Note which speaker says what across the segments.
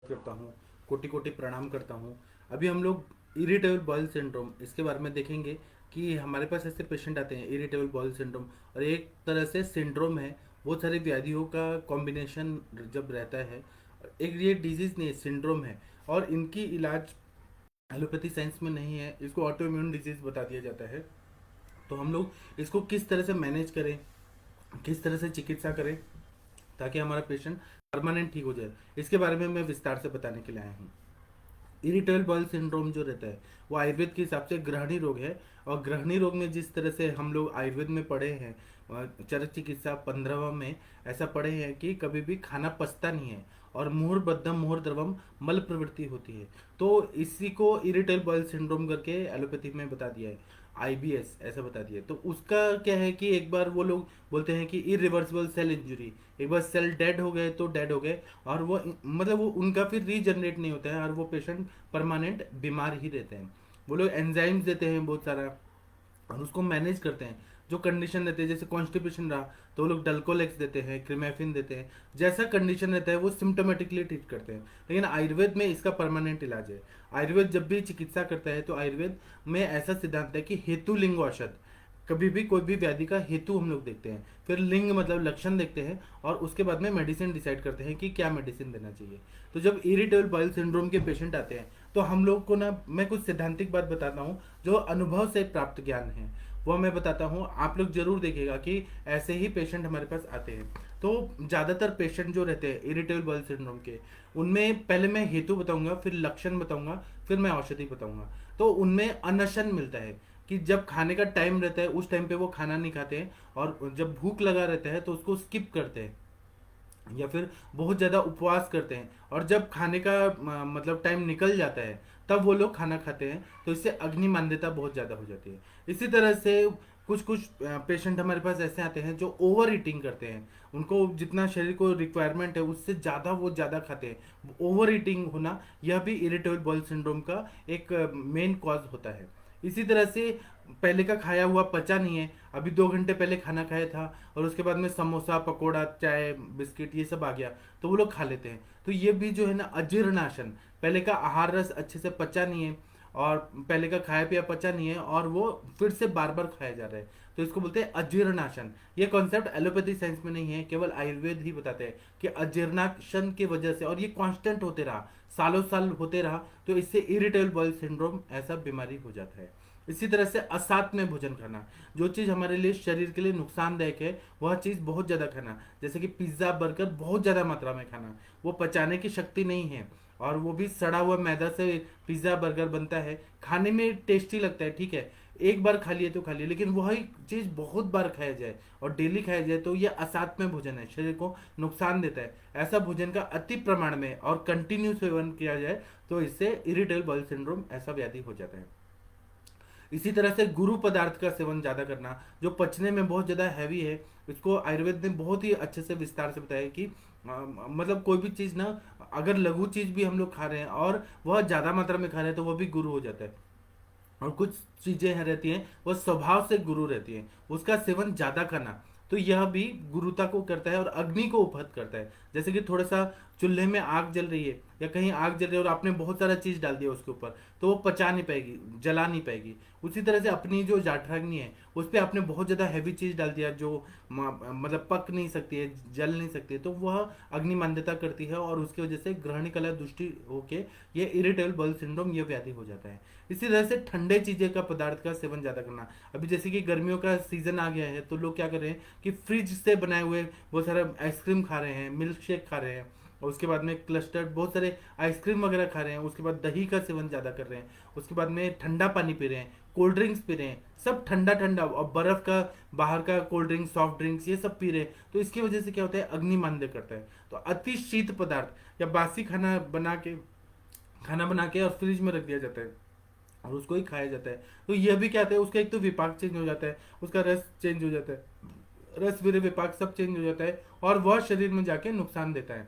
Speaker 1: करता हूँ, कोटि कोटि प्रणाम करता हूँ। अभी हम लोग इरिटेबल बॉयल सिंड्रोम इसके बारे में देखेंगे कि हमारे पास ऐसे पेशेंट आते हैं इरिटेबल बॉयल सिंड्रोम, और एक तरह से सिंड्रोम है, बहुत सारी व्याधियों का कॉम्बिनेशन जब रहता है। एक ये डिजीज नहीं, सिंड्रोम है, और इनकी इलाज एलोपैथी साइंस में नहीं है, इसको ऑटो इम्यून डिजीज बता दिया जाता है। तो हम लोग इसको किस तरह से मैनेज करें, किस तरह से चिकित्सा करें ताकि हमारा पेशेंट परमानेंट ठीक हो जाए, इसके बारे में मैं विस्तार से बताने के लिए आया हूँ। इरिटेबल बॉयल सिंड्रोम जो रहता है वो आयुर्वेद के हिसाब से ग्रहणी रोग है। और ग्रहणी रोग में जिस तरह से हम लोग आयुर्वेद में पढ़े हैं, चरक चिकित्सा 15वां में ऐसा पढ़े हैं कि कभी भी खाना पचता नहीं है, और मुहुर बद्धम मुहुर द्रवम मल प्रवृत्ति होती है। तो इसी को इरिटेबल बॉयल सिंड्रोम करके एलोपैथी में बता दिया है, आईबीएस ऐसा बता दिया है। तो उसका क्या है कि एक बार वो लोग बोलते हैं कि इरिवर्सिबल सेल इंजरी, एक बार सेल डेड हो गए तो डेड हो गए, और वो मतलब वो उनका फिर रीजनरेट नहीं होता है, और वो पेशेंट परमानेंट बीमार ही रहते हैं। वो लोग एंजाइम्स देते हैं बहुत सारा, और उसको मैनेज करते हैं। जो कंडीशन रहते हैं, जैसे कॉन्स्टिपेशन रहा तो वो लोग डल्कोलेक्स देते हैं, क्रिमेफिन देते हैं, जैसा कंडीशन रहता है वो सिम्टोमेटिकली ट्रीट करते हैं। लेकिन आयुर्वेद में इसका परमानेंट इलाज है। आयुर्वेद जब भी चिकित्सा करता है तो आयुर्वेद में ऐसा सिद्धांत है कि हेतु लिंग औषध, कभी भी कोई भी व्याधि का हेतु हम लोग देखते हैं, फिर लिंग मतलब लक्षण देखते हैं, और उसके बाद में मेडिसिन डिसाइड करते हैं कि क्या मेडिसिन देना चाहिए। तो जब इरिटेबल बाइल सिंड्रोम के पेशेंट आते हैं तो हम लोग को ना, मैं कुछ सिद्धांतिक बात बताता हूँ जो अनुभव से प्राप्त ज्ञान है, वो मैं बताता हूँ। आप लोग जरूर देखिएगा कि ऐसे ही पेशेंट हमारे पास आते हैं। तो ज़्यादातर पेशेंट जो रहते हैं इरिटेबल बाइल सिंड्रोम के, उनमें पहले मैं हेतु बताऊंगा, फिर लक्षण बताऊंगा, फिर मैं औषधि बताऊंगा। तो उनमें अनशन मिलता है कि जब खाने का टाइम रहता है उस टाइम पे वो खाना नहीं खाते हैं, और जब भूख लगा रहता है तो उसको स्किप करते हैं, या फिर बहुत ज़्यादा उपवास करते हैं, और जब खाने का मतलब टाइम निकल जाता है तब वो लोग खाना खाते हैं। तो इससे अग्नि मान्यता बहुत ज़्यादा हो जाती है। इसी तरह से कुछ कुछ पेशेंट हमारे पास ऐसे आते हैं जो ओवर ईटिंग करते हैं, उनको जितना शरीर को रिक्वायरमेंट है उससे ज़्यादा वो ज़्यादा खाते हैं। ओवर ईटिंग होना यह भी इरिटेबल बॉयल सिंड्रोम का एक मेन कॉज होता है। इसी तरह से पहले का खाया हुआ पचा नहीं है, अभी 2 घंटे पहले खाना खाया था, और उसके बाद में समोसा पकोड़ा चाय बिस्किट ये सब आ गया तो वो लोग खा लेते हैं। तो ये भी जो है ना अजीर्णाशन, पहले का आहार रस अच्छे से पचा नहीं है, और पहले का खाया पिया पचा नहीं है, और वो फिर से बार बार खाया जा रहा है, तो इसको बोलते हैं अजीर्णाशन। ये कॉन्सेप्ट एलोपैथी साइंस में नहीं है, केवल आयुर्वेद ही बताते हैं कि अजीर्णाशन की वजह से, और ये कांस्टेंट होते रहा, सालों साल होते रहा, तो इससे इरिटेबल बॉयल सिंड्रोम ऐसा बीमारी हो जाता है। इसी तरह से असात में भोजन खाना, जो चीज़ हमारे लिए शरीर के लिए नुकसानदायक है वह चीज़ बहुत ज़्यादा खाना, जैसे कि पिज्ज़ा बर्गर बहुत ज़्यादा मात्रा में खाना, वो पचाने की शक्ति नहीं है, और वो भी सड़ा हुआ मैदा से पिज्ज़ा बर्गर बनता है, खाने में टेस्टी लगता है, ठीक है, एक बार खा लिए तो खा लिए, लेकिन वही चीज़ बहुत बार खाया जाए और डेली खाया जाए तो ये असात्य भोजन है, शरीर को नुकसान देता है। ऐसा भोजन का अति प्रमाण में और कंटिन्यू सेवन किया जाए तो इससे इरिटेबल बाउल सिंड्रोम ऐसा व्याधि हो जाता है। इसी तरह से गुरु पदार्थ का सेवन ज़्यादा करना, जो पचने में बहुत ज़्यादा हैवी है, इसको आयुर्वेद ने बहुत ही अच्छे से विस्तार से बताया कि मतलब कोई भी चीज़ ना, अगर लघु चीज़ भी हम लोग खा रहे हैं और वह ज़्यादा मात्रा में खा रहे हैं तो वह भी गुरु हो जाता है। और कुछ चीजें हैं रहती हैं वह स्वभाव से गुरु रहती हैं, उसका सेवन ज्यादा करना तो यह भी गुरुता को करता है और अग्नि को उपहत करता है। जैसे कि थोड़ा सा चूल्हे में आग जल रही है या कहीं आग जल रही है और आपने बहुत सारा चीज डाल दिया उसके ऊपर, तो वो पचा नहीं पाएगी, जला नहीं पाएगी। उसी तरह से अपनी जो जाठराग्नि है उस पर आपने बहुत ज्यादा हैवी चीज डाल दिया जो मतलब पक नहीं सकती है, जल नहीं सकती है, तो वह अग्नि मान्यता करती है, और उसकी वजह से ग्रहणी कला दुष्टि होके ये इरिटेबल बॉयल सिंड्रोम ये व्याधि हो जाता है। इसी तरह से ठंडे चीजें का पदार्थ का सेवन ज्यादा करना, अभी जैसे कि गर्मियों का सीजन आ गया है तो लोग क्या कर रहे हैं कि फ्रिज से बनाए हुए बहुत सारा आइसक्रीम खा रहे हैं, मिल्क शेक खा रहे हैं, और उसके बाद में क्लस्टर्ड बहुत सारे आइसक्रीम वगैरह खा रहे हैं, उसके बाद दही का सेवन ज़्यादा कर रहे हैं, उसके बाद में ठंडा पानी पी रहे हैं, कोल्ड ड्रिंक्स पी रहे हैं, सब ठंडा ठंडा, और बर्फ़ का बाहर का कोल्ड ड्रिंक्स सॉफ्ट ड्रिंक्स ये सब पी रहे हैं, तो इसकी वजह से क्या होता है अग्नि मांद्य करता है। तो अति शीत पदार्थ या बासी खाना बना के और फ्रिज में रख दिया जाता है और उसको ही खाया जाता है, तो यह भी क्या होता है उसका एक तो विपाक चेंज हो जाता है, उसका रस चेंज हो जाता है, रस वीर्य विपाक सब चेंज हो जाता है, और वह शरीर में जाके नुकसान देता है।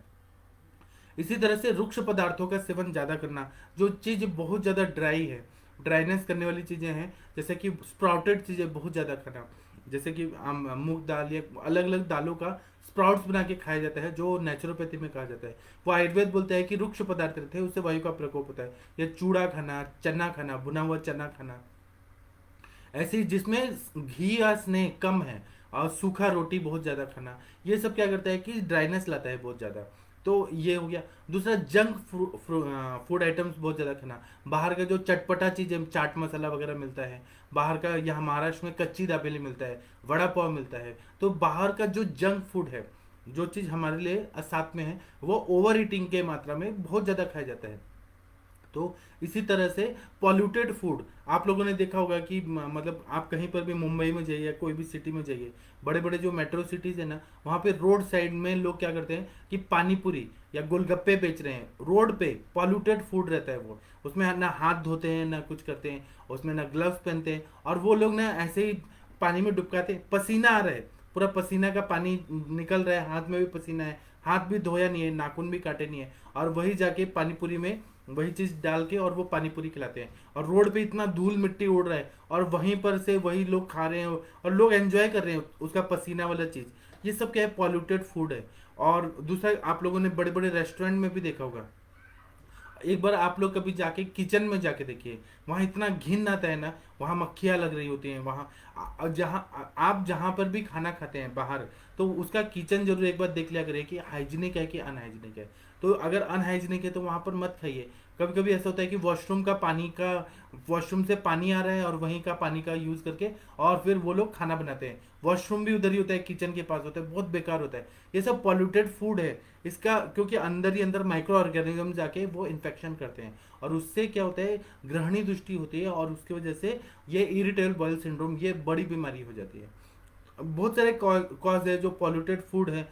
Speaker 1: इसी तरह से रुक्ष पदार्थों का सेवन ज़्यादा करना, जो चीज़ बहुत ज़्यादा ड्राई है, ड्राइनेस करने वाली चीज़ें हैं, जैसे कि स्प्राउटेड चीज़ें बहुत ज़्यादा खाना, जैसे कि मूंग दाल या अलग अलग दालों का स्प्राउट्स बना के खाया जाता है, जो नेचुरोपैथी में कहा जाता है। वो आयुर्वेद बोलता है कि रुक्ष पदार्थ रहते हैं, उससे वायु का प्रकोप होता है। या चूड़ा खाना, चना खाना, भुना हुआ चना खाना, ऐसी जिसमें घी या स्नेह कम है, और सूखा रोटी बहुत ज़्यादा खाना, ये सब क्या करता है कि ड्राइनेस लाता है बहुत ज़्यादा। तो ये हो गया। दूसरा, जंक फूड आइटम्स बहुत ज़्यादा खाना, बाहर का जो चटपटा चीज़ें, चाट मसाला वगैरह मिलता है बाहर का, यहाँ महाराष्ट्र में कच्ची दाबेली मिलता है, वड़ा पाव मिलता है। तो बाहर का जो जंक फूड है, जो चीज़ हमारे लिए साथ में है, वो ओवर ईटिंग के मात्रा में बहुत ज़्यादा खाया जाता है। तो इसी तरह से पॉल्यूटेड फूड, आप लोगों ने देखा होगा कि मतलब आप कहीं पर भी मुंबई में जाइए या कोई भी सिटी में जाइए, बड़े बड़े जो मेट्रो सिटीज है ना, वहाँ पे रोड साइड में लोग क्या करते हैं कि पानी पूरी या गोलगप्पे बेच रहे हैं रोड पे। पॉल्यूटेड फूड रहता है वो, उसमें ना हाथ धोते हैं ना कुछ करते हैं, उसमें ना ग्लव्स पहनते हैं, और वो लोग ना ऐसे ही पानी में डुबकाते हैं, पसीना आ रहा है, पूरा पसीना का पानी निकल रहा है, हाथ में भी पसीना है, हाथ भी धोया नहीं है, नाखून भी काटे नहीं है, और वही जाके पानी पूरी में वही चीज डाल के और वो पानी पूरी खिलाते हैं। और रोड पे इतना धूल मिट्टी उड़ रहा है, और वहीं पर से वही लोग खा रहे हैं, और लोग एंजॉय कर रहे हैं उसका पसीना वाला चीज। ये सब क्या है? पॉल्यूटेड फूड है। और दूसरा, आप लोगों ने बड़े बड़े रेस्टोरेंट में भी देखा होगा, एक बार आप लोग कभी जाके किचन में जाके देखिए, वहाँ इतना घिन आता है ना, वहाँ मक्खियाँ लग रही होती हैं, वहाँ जहाँ आप जहाँ पर भी खाना खाते हैं बाहर, तो उसका किचन जरूर एक बार देख लिया करिए कि हाइजीनिक है कि अनहाइजीनिक है। तो अगर अनहाइजीनिक है तो वहाँ पर मत खाइए। कभी कभी ऐसा होता है कि वॉशरूम से पानी आ रहा है, और वहीं का पानी का यूज करके और फिर वो लोग खाना बनाते हैं। वॉशरूम भी उधर ही होता है, किचन के पास होता है, बहुत बेकार होता है। ये सब पॉल्यूटेड फूड है इसका, क्योंकि अंदर ही अंदर माइक्रो ऑर्गेनिज्म जाके वो इन्फेक्शन करते हैं, और उससे क्या होता है, ग्रहणी दृष्टि होती है, और उसकी वजह से ये इरिटेबल बॉयल सिंड्रोम, ये बड़ी बीमारी हो जाती है। बहुत सारे कॉज है जो पॉल्यूटेड फूड है।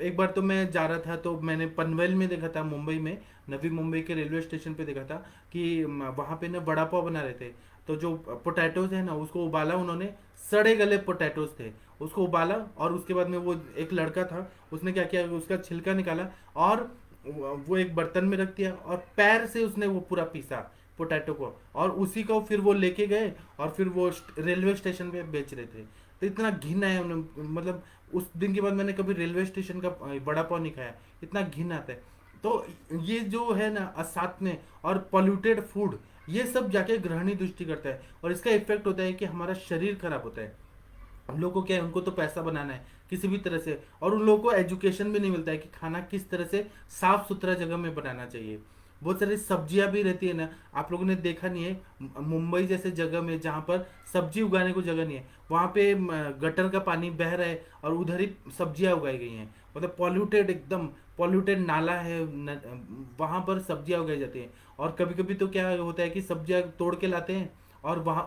Speaker 1: एक बार तो मैं जा रहा था, तो मैंने पनवेल में देखा था, मुंबई में नवी मुंबई के रेलवे स्टेशन पे देखा था कि वहाँ पे ना वड़ा पाव बना रहे थे। तो जो पोटैटोज है ना, उसको उबाला उन्होंने, सड़े गले पोटैटोज थे, उसको उबाला, और उसके बाद में वो एक लड़का था, उसने क्या किया, उसका छिलका निकाला, और वो एक बर्तन में रख दिया, और पैर से उसने वो पूरा पीसा पोटैटो को, और उसी को फिर वो लेके गए, और फिर वो रेलवे स्टेशन पे बेच रहे थे। तो इतना घिन आया उन्हें, मतलब उस दिन के बाद मैंने कभी रेलवे स्टेशन का वड़ा पाव नहीं खाया, इतना घिन आता है। तो ये जो है ना साथ में, और पॉल्यूटेड फूड, ये सब जाके ग्रहणी दृष्टि करता है, और इसका इफेक्ट होता है कि हमारा शरीर खराब होता है। हम लोग को क्या है, उनको तो पैसा बनाना है किसी भी तरह से, और उन लोगों को एजुकेशन भी नहीं मिलता है कि खाना किस तरह से साफ सुथरा जगह में बनाना चाहिए। बहुत सारी सब्जियां भी रहती है ना, आप लोगों ने देखा नहीं है, मुंबई जैसे जगह में जहाँ पर सब्जी उगाने को जगह नहीं है, वहाँ पे गटर का पानी बह रहा है, और उधर ही सब्जियां उगाई गई हैं। मतलब पॉल्यूटेड, एकदम पॉल्यूटेड नाला है, वहाँ पर सब्जियां उगाई जाती हैं। और कभी कभी तो क्या होता है कि सब्जियां तोड़ के लाते हैं, और वहाँ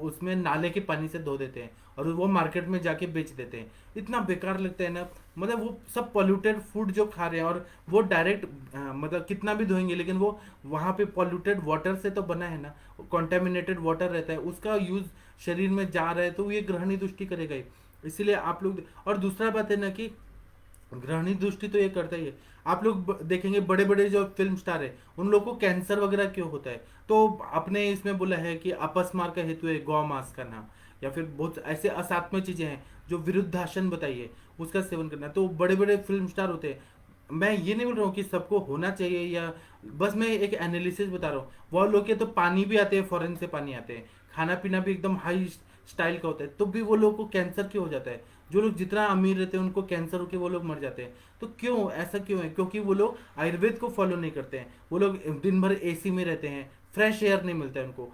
Speaker 1: उसमें नाले के पानी से धो देते हैं, और वो मार्केट में जाके बेच देते हैं। इतना बेकार लगता है ना, मतलब वो सब पॉल्यूटेड फूड जो खा रहे हैं, और वो डायरेक्ट मतलब कितना भी धोएंगे, लेकिन वो वहाँ पे पॉल्यूटेड वाटर से तो बना है ना, कॉन्टेमिनेटेड वाटर रहता है, उसका यूज शरीर में जा रहा है, तो ये ग्रहणी दृष्टि करेगा ही। इसीलिए आप लोग, और दूसरा बात है ना कि ग्रहणी दृष्टि तो ये करता ही है। आप लोग देखेंगे बड़े बड़े जो फिल्म स्टार है, उन लोगों को कैंसर वगैरह क्यों होता है? तो अपने इसमें बोला है कि अपस्मार का हेतु है गौ मांस खाना, या फिर बहुत ऐसे असात्मक चीजें हैं जो विरुद्धासन बताइए, उसका सेवन करना। तो बड़े बड़े फिल्म स्टार होते हैं, मैं ये नहीं बोल रहा हूँ कि सबको होना चाहिए, या बस मैं एक एनालिसिस बता रहा हूँ। बहुत लोग के तो पानी भी आते हैं, फॉरेन से पानी आते हैं, खाना पीना भी एकदम हाई स्टाइल का होता है, तो भी वो लोग को कैंसर क्यों हो जाता है? जो लोग जितना अमीर रहते हैं उनको कैंसर होके वो लोग मर जाते हैं। तो क्यों ऐसा क्यों है? क्योंकि वो लोग आयुर्वेद को फॉलो नहीं करते हैं। वो लोग दिन भर एसी में रहते हैं, फ्रेश एयर नहीं मिलता है उनको,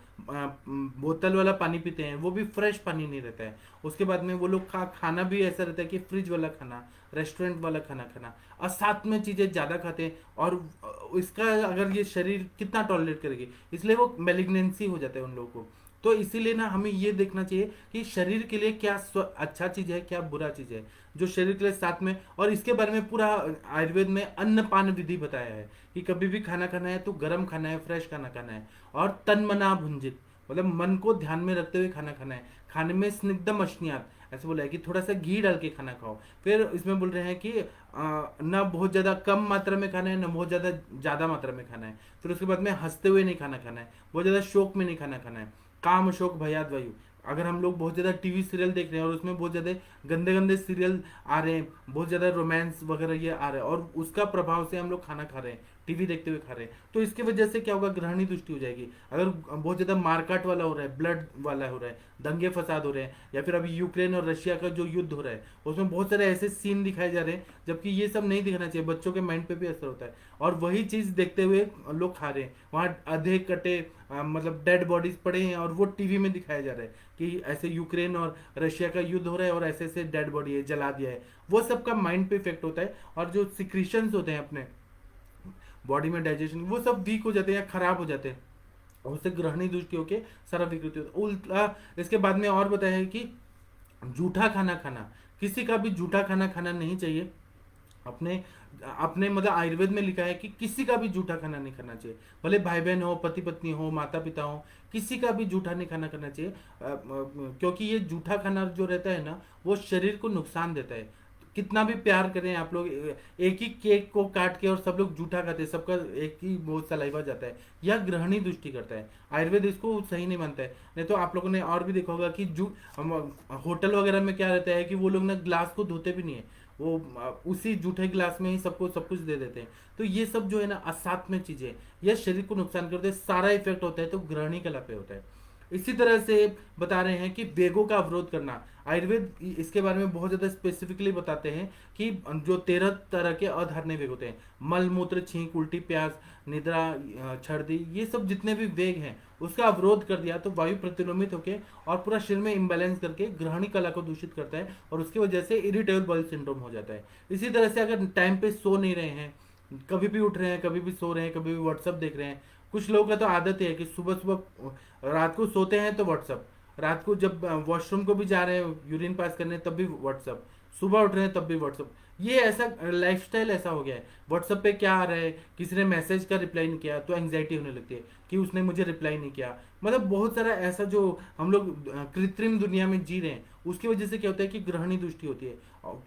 Speaker 1: बोतल वाला पानी पीते हैं, वो भी फ्रेश पानी नहीं रहता है। उसके बाद में वो लोग खाना भी ऐसा रहता है कि फ्रिज वाला खाना, रेस्टोरेंट वाला खाना खाना, और साथ में चीज़ें ज़्यादा खाते हैं। और इसका अगर ये शरीर कितना टॉलरेट करेगी, इसलिए वो मेलिग्नेंसी हो जाता है उन लोगों को। तो इसीलिए ना हमें ये देखना चाहिए कि शरीर के लिए क्या अच्छा चीज है, क्या बुरा चीज है, जो शरीर के लिए साथ में। और इसके बारे में पूरा आयुर्वेद में अन्न पान विधि बताया है कि कभी भी खाना खाना है तो गर्म खाना है, फ्रेश खाना खाना है, और तन मना भुंजित, मतलब मन को ध्यान में रखते हुए खाना खाना है। खाने में स्निग्धम अश्नियात, ऐसे बोला है कि थोड़ा सा घी डाल के खाना खाओ। फिर इसमें बोल रहे हैं कि ना बहुत ज्यादा कम मात्रा में खाना है, ना बहुत ज्यादा ज्यादा मात्रा में खाना है। फिर उसके बाद में हंसते हुए नहीं खाना खाना है, बहुत ज्यादा शोक में नहीं खाना खाना है। काम शोक भयाद वायु, अगर हम लोग बहुत ज़्यादा टीवी सीरियल देख रहे हैं और उसमें बहुत ज़्यादा गंदे गंदे सीरियल आ रहे हैं, बहुत ज़्यादा रोमांस वगैरह ये आ रहा है, और उसका प्रभाव से हम लोग खाना खा रहे हैं, टीवी देखते हुए खा रहे हैं, तो इसकी वजह से क्या होगा, ग्रहणी दृष्टि हो जाएगी। अगर बहुत ज़्यादा मारकाट वाला हो रहा है, ब्लड वाला हो रहा है, दंगे फसाद हो रहे हैं, या फिर अभी यूक्रेन और रशिया का जो युद्ध हो रहा है उसमें बहुत सारे ऐसे सीन दिखाए जा रहे हैं, जबकि ये सब नहीं दिखाना चाहिए, बच्चों के माइंड पे भी असर होता है। और वही चीज़ देखते हुए लोग खा रहे हैं, वहाँ आधे कटे मतलब डेड बॉडीज पड़े हैं, और वो टीवी में दिखाया जा रहा है कि ऐसे यूक्रेन और रशिया का युद्ध हो रहा है और ऐसे ऐसे डेड बॉडी है, जला दिया है। वो सबका माइंड पे इफेक्ट होता है, और जो सिक्रीशंस होते हैं अपने बॉडी में, डाइजेशन, वो सब वीक हो जाते हैं या खराब हो जाते हैं, और उससे ग्रहणी दृष्टि होकर सारा विकृति होता है। उल्टा इसके बाद में और बताया है कि जूठा खाना खाना, किसी का भी जूठा खाना खाना नहीं चाहिए। अपने अपने मतलब आयुर्वेद में लिखा है कि किसी का भी जूठा खाना नहीं खाना चाहिए, भले भाई बहन हो, पति पत्नी हो, माता पिता हो, किसी का भी जूठा नहीं खाना करना चाहिए। क्योंकि ये जूठा खाना जो रहता है ना, वो शरीर को नुकसान देता है। कितना भी प्यार करें आप लोग, एक ही केक को काट के और सब लोग जूठा खाते हैं, सबका एक ही बहुत सलाइवा जाता है, यह ग्रहणी दृष्टि करता है। आयुर्वेद इसको सही नहीं मानता है। नहीं तो आप लोगों ने और भी देखा होगा कि होटल वगैरह में क्या रहता है कि वो लोग ना ग्लास को धोते भी नहीं है, वो उसी जूठे गिलास में ही सबको सब कुछ दे देते हैं। तो ये सब जो है ना असात्विक चीजें, यह शरीर को नुकसान करते हैं, सारा इफेक्ट होता है तो ग्रहणी कला पे होता है। इसी तरह से बता रहे हैं कि वेगों का अवरोध करना, आयुर्वेद इसके बारे में बहुत ज्यादा स्पेसिफिकली बताते हैं कि जो 13 तरह के अधारणीय वेग होते हैं, मल मूत्र छींक उल्टी प्यास निद्रा छर्दी, ये सब जितने भी वेग हैं उसका अवरोध कर दिया तो वायु प्रतिलोमित होकर और पूरा शरीर में इम्बैलेंस करके ग्रहणी कला को दूषित करता है, और उसकी वजह से इरिटेबल बॉल सिंड्रोम हो जाता है। इसी तरह से अगर टाइम पे सो नहीं रहे हैं, कभी भी उठ रहे हैं, कभी भी सो रहे हैं, कभी भी व्हाट्सअप देख रहे हैं, कुछ लोगों का तो आदत है कि सुबह सुबह रात को सोते हैं तो व्हाट्सअप, रात को जब वॉशरूम को भी जा रहे हैं यूरिन पास करने तब भी व्हाट्सअप, सुबह उठ रहे हैं तब भी व्हाट्सअप। ये ऐसा लाइफस्टाइल ऐसा हो गया है, व्हाट्सअप पे क्या आ रहा है, किसी ने मैसेज का रिप्लाई नहीं किया तो एंग्जाइटी होने लगती है कि उसने मुझे रिप्लाई नहीं किया। मतलब बहुत सारा ऐसा जो हम लोग कृत्रिम दुनिया में जी रहे हैं, उसकी वजह से क्या होता है कि ग्रहणी दृष्टि होती है,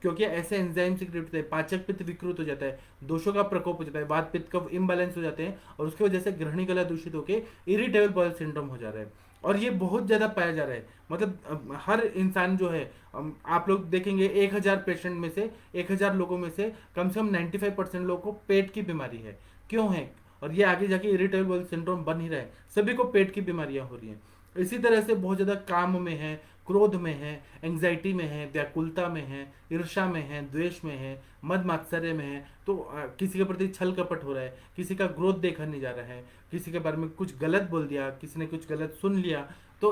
Speaker 1: क्योंकि ऐसे एंजाइम सिक्रेट होते हैं, पाचक पित्त विकृत हो जाता है, दोषों का प्रकोप हो जाता है, वात पित्त का इम्बैलेंस हो जाते हैं, और उसकी वजह से ग्रहणी कला दूषित होकर इरिटेबल बॉल सिंड्रोम हो जा रहा है। और ये बहुत ज्यादा पाया जा रहा है, मतलब हर इंसान जो है, आप लोग देखेंगे 1000 पेशेंट में से 1000 लोगों में से कम 95% लोगों को पेट की बीमारी है। क्यों है? और ये आगे जाके इरिटेबल बॉल सिंड्रोम बन ही रहा है, सभी को पेट की बीमारियां हो रही हैं। इसी तरह से बहुत ज्यादा काम में है, क्रोध में है, एंग्जाइटी में है, व्याकुलता में है, ईर्ष्या में है, द्वेष में है, मद मात्सर्य में है, तो किसी के प्रति छल कपट हो रहा है, किसी का ग्रोथ देखा नहीं जा रहा है, किसी के बारे में कुछ गलत बोल दिया, किसी ने कुछ गलत सुन लिया, तो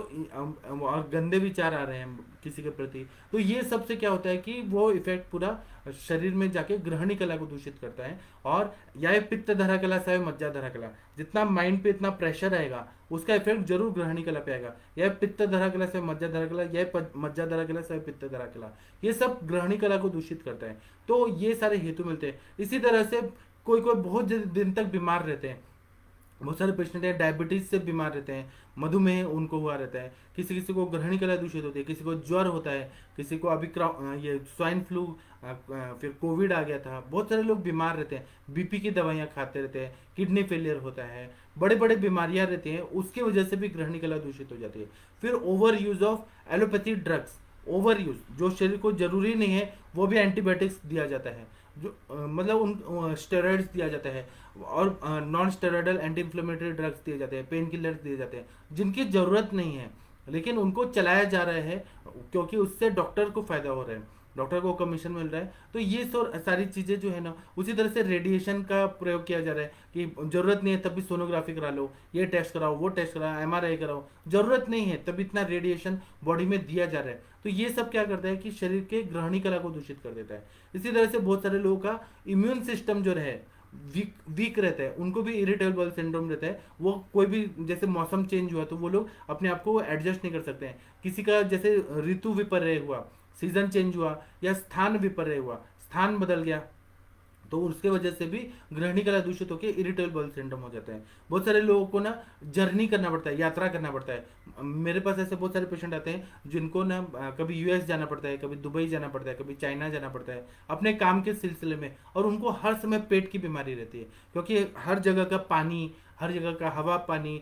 Speaker 1: और गंदे विचार आ रहे हैं किसी के प्रति, तो ये सबसे क्या होता है कि वो इफेक्ट पूरा शरीर में जाके ग्रहणी कला को दूषित करता है। और यह पित्त धरा कला सवय मज्जा धरा कला, जितना माइंड पे इतना प्रेशर आएगा उसका इफेक्ट जरूर ग्रहणी कला पे आएगा। यह पित्त धरा कला सवय मज्जा धरा कला, यह मज्जा धरा कला सवय पित्त धरा कला, ये सब ग्रहणी कला को दूषित करता है। तो ये सारे हेतु मिलते हैं। इसी तरह से कोई कोई बहुत दिन तक बीमार रहते हैं, बहुत सारे पेशेंट हैं डायबिटीज से बीमार रहते हैं, मधुमेह उनको हुआ रहता है, किसी किसी को ग्रहणी कला दूषित होती है, किसी को ज्वर होता है, किसी को अभी ये स्वाइन फ्लू, फिर कोविड आ गया था, बहुत सारे लोग बीमार रहते हैं, बीपी की दवाइयाँ खाते रहते हैं, किडनी फेलियर होता है, बड़े बड़े बीमारियां रहती हैं, उसकी वजह से भी ग्रहणी कला दूषित हो जाती है। फिर over use of allopathy drugs, over use जो शरीर को जरूरी नहीं है वो भी एंटीबायोटिक्स दिया जाता है, जो मतलब उन स्टेरॉइड्स दिया जाता है, और non steroidal anti inflammatory drugs दिए जाते हैं, पेन किलर्स दिए जाते हैं, जिनकी जरूरत नहीं है लेकिन उनको चलाया जा रहा है क्योंकि उससे डॉक्टर को फायदा हो रहा है, डॉक्टर को कमीशन मिल रहा है। तो ये सारी चीजें जो है ना, उसी तरह से रेडिएशन का प्रयोग किया जा रहा है कि जरूरत नहीं है तब भी सोनोग्राफी करा लो, ये टेस्ट कराओ, वो टेस्ट कराओ, एमआरआई कराओ, जरूरत नहीं है तब इतना रेडिएशन बॉडी में दिया जा रहा है। तो ये सब क्या करता है कि शरीर के ग्रहणी कला को दूषित कर देता है। इसी तरह से बहुत सारे लोगों का इम्यून सिस्टम जो है वीक रहता है, उनको भी इरिटेबल बॉल सिंड्रोम रहता है। वो कोई भी जैसे मौसम चेंज हुआ तो वो लोग अपने आप को एडजस्ट नहीं कर सकते हैं, किसी का जैसे ऋतु विपर्य हुआ, सीजन चेंज हुआ, या स्थान विपर्य हुआ, स्थान बदल गया, तो उसके वजह से भी ग्रहणी कला दूषित होकर इरिटेबल बॉल सिंड्रोम हो जाता है। बहुत सारे लोगों को ना जर्नी करना पड़ता है, यात्रा करना पड़ता है। मेरे पास ऐसे बहुत सारे पेशेंट आते हैं जिनको ना कभी यूएस जाना पड़ता है, कभी दुबई जाना पड़ता है, कभी चाइना जाना पड़ता है अपने काम के सिलसिले में, और उनको हर समय पेट की बीमारी रहती है, क्योंकि हर जगह का पानी, हर जगह का हवा पानी,